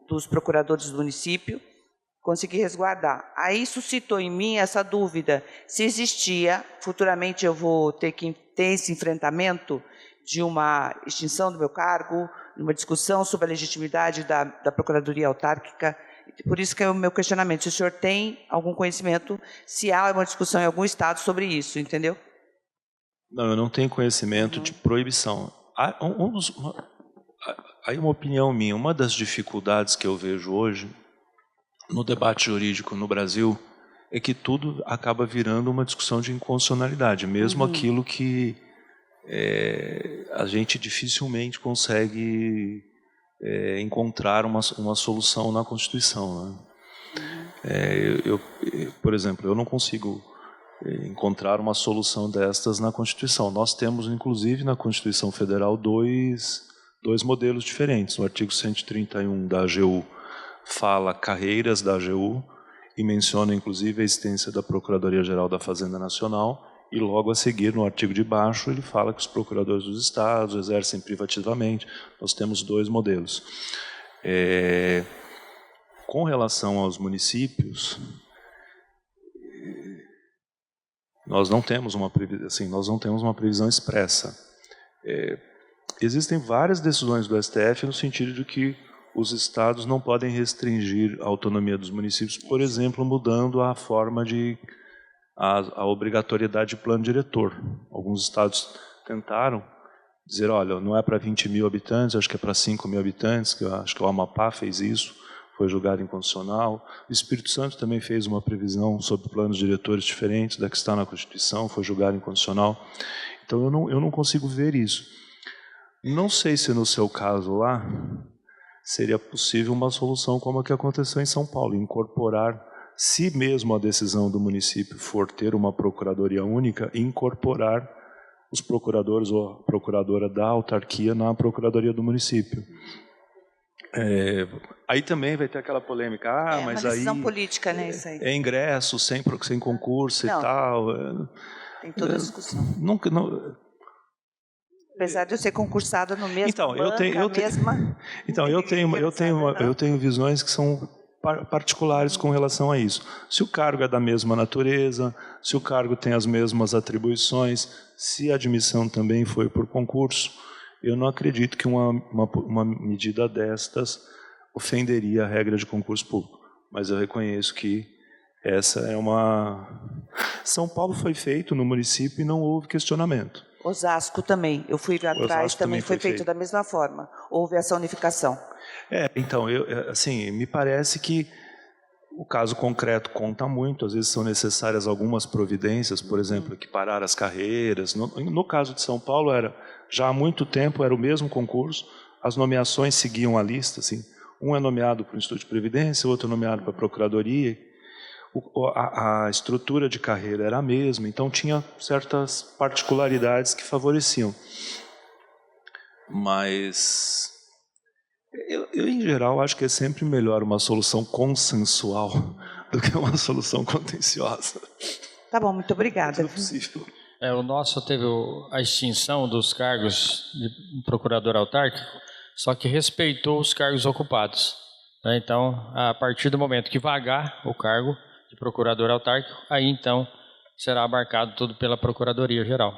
dos procuradores do município. Consegui resguardar. Aí suscitou em mim essa dúvida, se existia, futuramente eu vou ter que ter esse enfrentamento de uma extinção do meu cargo, uma discussão sobre a legitimidade da Procuradoria Autárquica. Por isso que é o meu questionamento, se o senhor tem algum conhecimento, se há uma discussão em algum estado sobre isso, entendeu? Não, eu não tenho conhecimento de proibição. Aí uma opinião minha, uma das dificuldades que eu vejo hoje no debate jurídico no Brasil é que tudo acaba virando uma discussão de inconstitucionalidade, mesmo aquilo que a gente dificilmente consegue encontrar uma solução na Constituição, né? Por exemplo, eu não consigo encontrar uma solução destas na Constituição. Nós temos, inclusive, na Constituição Federal, dois modelos diferentes. O artigo 131 da AGU fala carreiras da AGU e menciona, inclusive, a existência da Procuradoria-Geral da Fazenda Nacional, e logo a seguir, no artigo de baixo, ele fala que os procuradores dos estados exercem privativamente. Nós temos 2 modelos. Com relação aos municípios, nós não temos uma previsão expressa. Existem várias decisões do STF no sentido de que os estados não podem restringir a autonomia dos municípios, por exemplo, mudando a forma a obrigatoriedade de plano diretor. Alguns estados tentaram dizer, olha, não é para 20 mil habitantes, acho que é para 5 mil habitantes, que acho que o Amapá fez isso, foi julgado inconstitucional. O Espírito Santo também fez uma previsão sobre planos diretores diferentes da que está na Constituição, foi julgado inconstitucional. Então eu não consigo ver isso. Não sei se no seu caso lá seria possível uma solução como a que aconteceu em São Paulo, incorporar, se mesmo a decisão do município for ter uma procuradoria única, incorporar os procuradores ou a procuradora da autarquia na procuradoria do município. Aí também vai ter aquela polêmica, mas uma decisão aí política, né, isso aí. É ingresso sem concurso Não, e tal. Tem toda a discussão. Não. Apesar de eu ser concursada no mesmo Então, eu tenho visões que são particulares com relação a isso. Se o cargo é da mesma natureza, se o cargo tem as mesmas atribuições, se a admissão também foi por concurso, eu não acredito que uma medida destas ofenderia a regra de concurso público. Mas eu reconheço que essa é uma... São Paulo foi feito no município e não houve questionamento. Osasco também. Eu fui atrás, também foi feito da mesma forma. Houve essa unificação. Então, me parece que O caso concreto conta muito, às vezes são necessárias algumas providências, por exemplo, equiparar as carreiras. No caso de São Paulo, já há muito tempo era o mesmo concurso, as nomeações seguiam a lista, assim, um é nomeado para o Instituto de Previdência, o outro é nomeado para a Procuradoria. A estrutura de carreira era a mesma, então tinha certas particularidades que favoreciam. Mas eu, em geral, acho que é sempre melhor uma solução consensual do que uma solução contenciosa. Tá bom, muito obrigada. É possível. O nosso teve a extinção dos cargos de procurador autárquico, só que respeitou os cargos ocupados. Né? Então, a partir do momento que vagar o cargo de procurador autárquico, aí então será abarcado tudo pela Procuradoria Geral.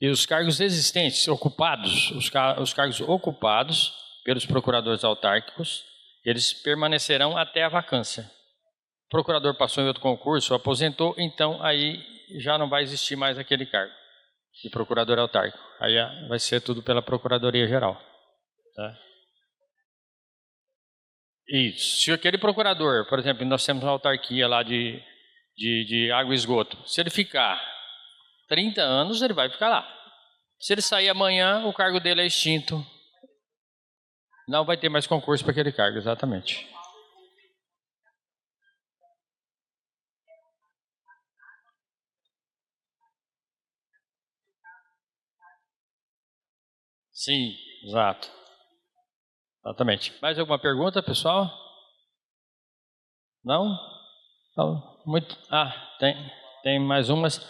E os cargos existentes, ocupados, os cargos ocupados pelos procuradores autárquicos, eles permanecerão até a vacância. O procurador passou em outro concurso, aposentou, então aí já não vai existir mais aquele cargo de procurador autárquico. Aí vai ser tudo pela Procuradoria Geral. Tá? Isso. Se aquele procurador, por exemplo, nós temos uma autarquia lá de água e esgoto, se ele ficar 30 anos, ele vai ficar lá. Se ele sair amanhã, o cargo dele é extinto. Não vai ter mais concurso para aquele cargo, exatamente. Sim, exato. Exatamente. Mais alguma pergunta, pessoal? Não? Não. Muito. Tem mais umas.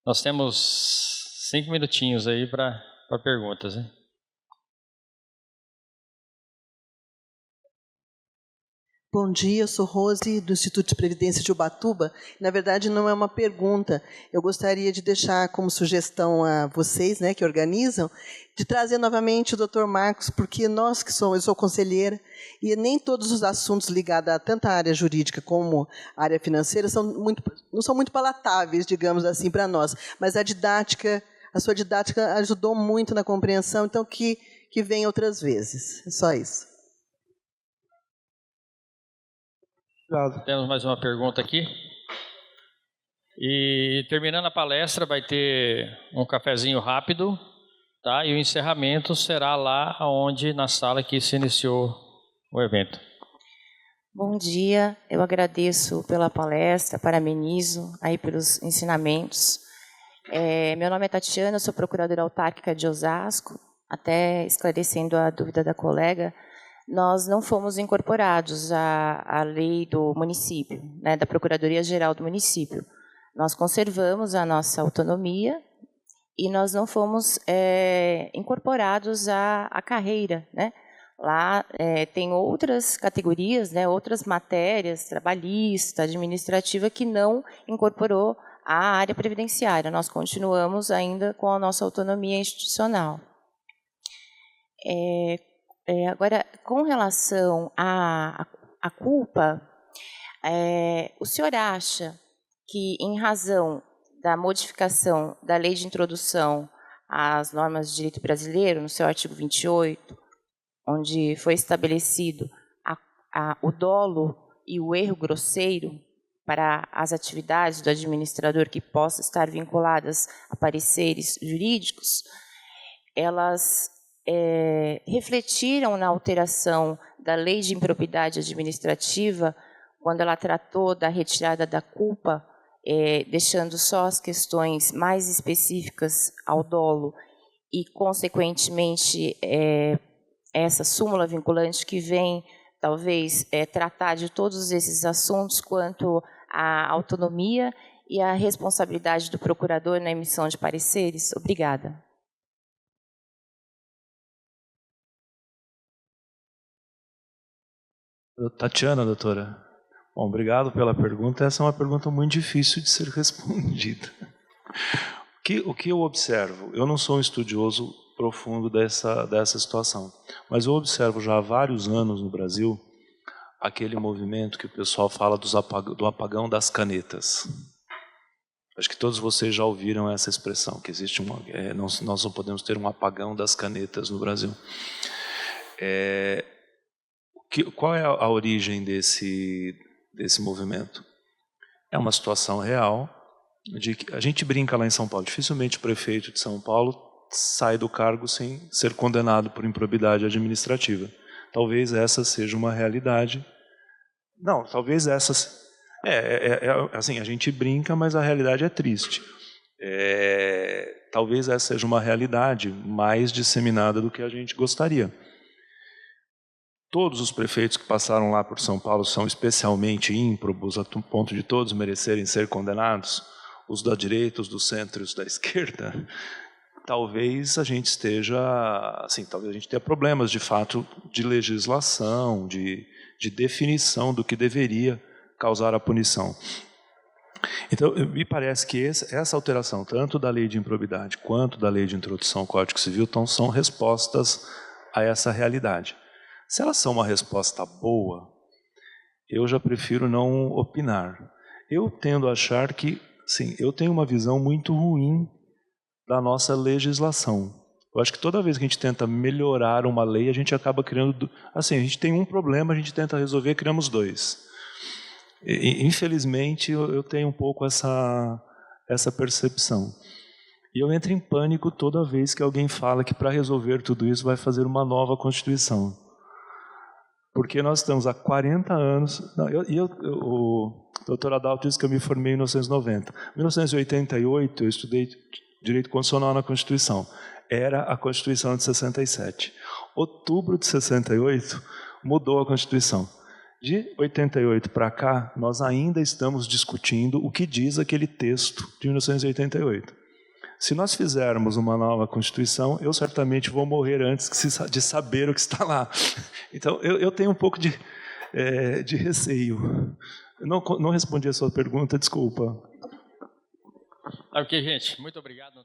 Nós temos 5 minutinhos aí para perguntas, hein? Bom dia, eu sou Rose, do Instituto de Previdência de Ubatuba. Na verdade, não é uma pergunta. Eu gostaria de deixar como sugestão a vocês, né, que organizam, de trazer novamente o Dr. Marcos, porque eu sou conselheira, e nem todos os assuntos ligados a tanto a área jurídica como a área financeira não são muito palatáveis, digamos assim, para nós. Mas a sua didática ajudou muito na compreensão, então que venha outras vezes. É só isso. Temos mais uma pergunta aqui. E terminando a palestra vai ter um cafezinho rápido, tá? E o encerramento será lá na sala que se iniciou o evento. Bom dia, eu agradeço pela palestra, parabenizo aí pelos ensinamentos. Meu nome é Tatiana, eu sou procuradora autárquica de Osasco, até esclarecendo a dúvida da colega. Nós não fomos incorporados à lei do município, né, da Procuradoria-Geral do município. Nós conservamos a nossa autonomia e nós não fomos incorporados à carreira. Né? Lá tem outras categorias, né, outras matérias, trabalhista, administrativa, que não incorporou a área previdenciária. Nós continuamos ainda com a nossa autonomia institucional. Agora, com relação à culpa, o senhor acha que, em razão da modificação da Lei de Introdução às Normas de Direito Brasileiro, no seu artigo 28, onde foi estabelecido o dolo e o erro grosseiro para as atividades do administrador que possam estar vinculadas a pareceres jurídicos, elas refletiram na alteração da Lei de Improbidade Administrativa, quando ela tratou da retirada da culpa, deixando só as questões mais específicas ao dolo e, consequentemente, essa súmula vinculante que vem, talvez, tratar de todos esses assuntos quanto à autonomia e à responsabilidade do procurador na emissão de pareceres? Obrigada. Tatiana, doutora, bom, obrigado pela pergunta. Essa é uma pergunta muito difícil de ser respondida. O que eu observo? Eu não sou um estudioso profundo dessa situação, mas eu observo já há vários anos no Brasil aquele movimento que o pessoal fala do apagão das canetas. Acho que todos vocês já ouviram essa expressão, que existe nós não podemos ter um apagão das canetas no Brasil. Qual é a origem desse movimento? É uma situação real, de que a gente brinca lá em São Paulo, dificilmente o prefeito de São Paulo sai do cargo sem ser condenado por improbidade administrativa. Talvez essa seja uma realidade. Não, talvez essa... assim, a gente brinca, mas a realidade é triste. Talvez essa seja uma realidade mais disseminada do que a gente gostaria. Todos os prefeitos que passaram lá por São Paulo são especialmente ímprobos, a ponto de todos merecerem ser condenados? Os da direita, os do centro e os da esquerda? Talvez a gente esteja... Assim, talvez a gente tenha problemas, de fato, de legislação, de definição do que deveria causar a punição. Então, me parece que essa alteração, tanto da lei de improbidade quanto da lei de introdução ao Código Civil, são respostas a essa realidade. Se elas são uma resposta boa, eu já prefiro não opinar. Eu tendo a achar que, sim, eu tenho uma visão muito ruim da nossa legislação. Eu acho que toda vez que a gente tenta melhorar uma lei, a gente acaba criando... Assim, a gente tem um problema, a gente tenta resolver, criamos dois. Infelizmente, eu tenho um pouco essa percepção. E eu entro em pânico toda vez que alguém fala que para resolver tudo isso vai fazer uma nova Constituição. Porque nós estamos há 40 anos... o doutor Adalto disse que eu me formei em 1990. Em 1988, eu estudei Direito Constitucional na Constituição. Era a Constituição de 67. Outubro de 68, mudou a Constituição. De 88 para cá, nós ainda estamos discutindo o que diz aquele texto de 1988. Se nós fizermos uma nova Constituição, eu certamente vou morrer antes de saber o que está lá. Então, eu tenho um pouco de receio. Eu não respondi a sua pergunta, desculpa. Ok, gente, muito obrigado.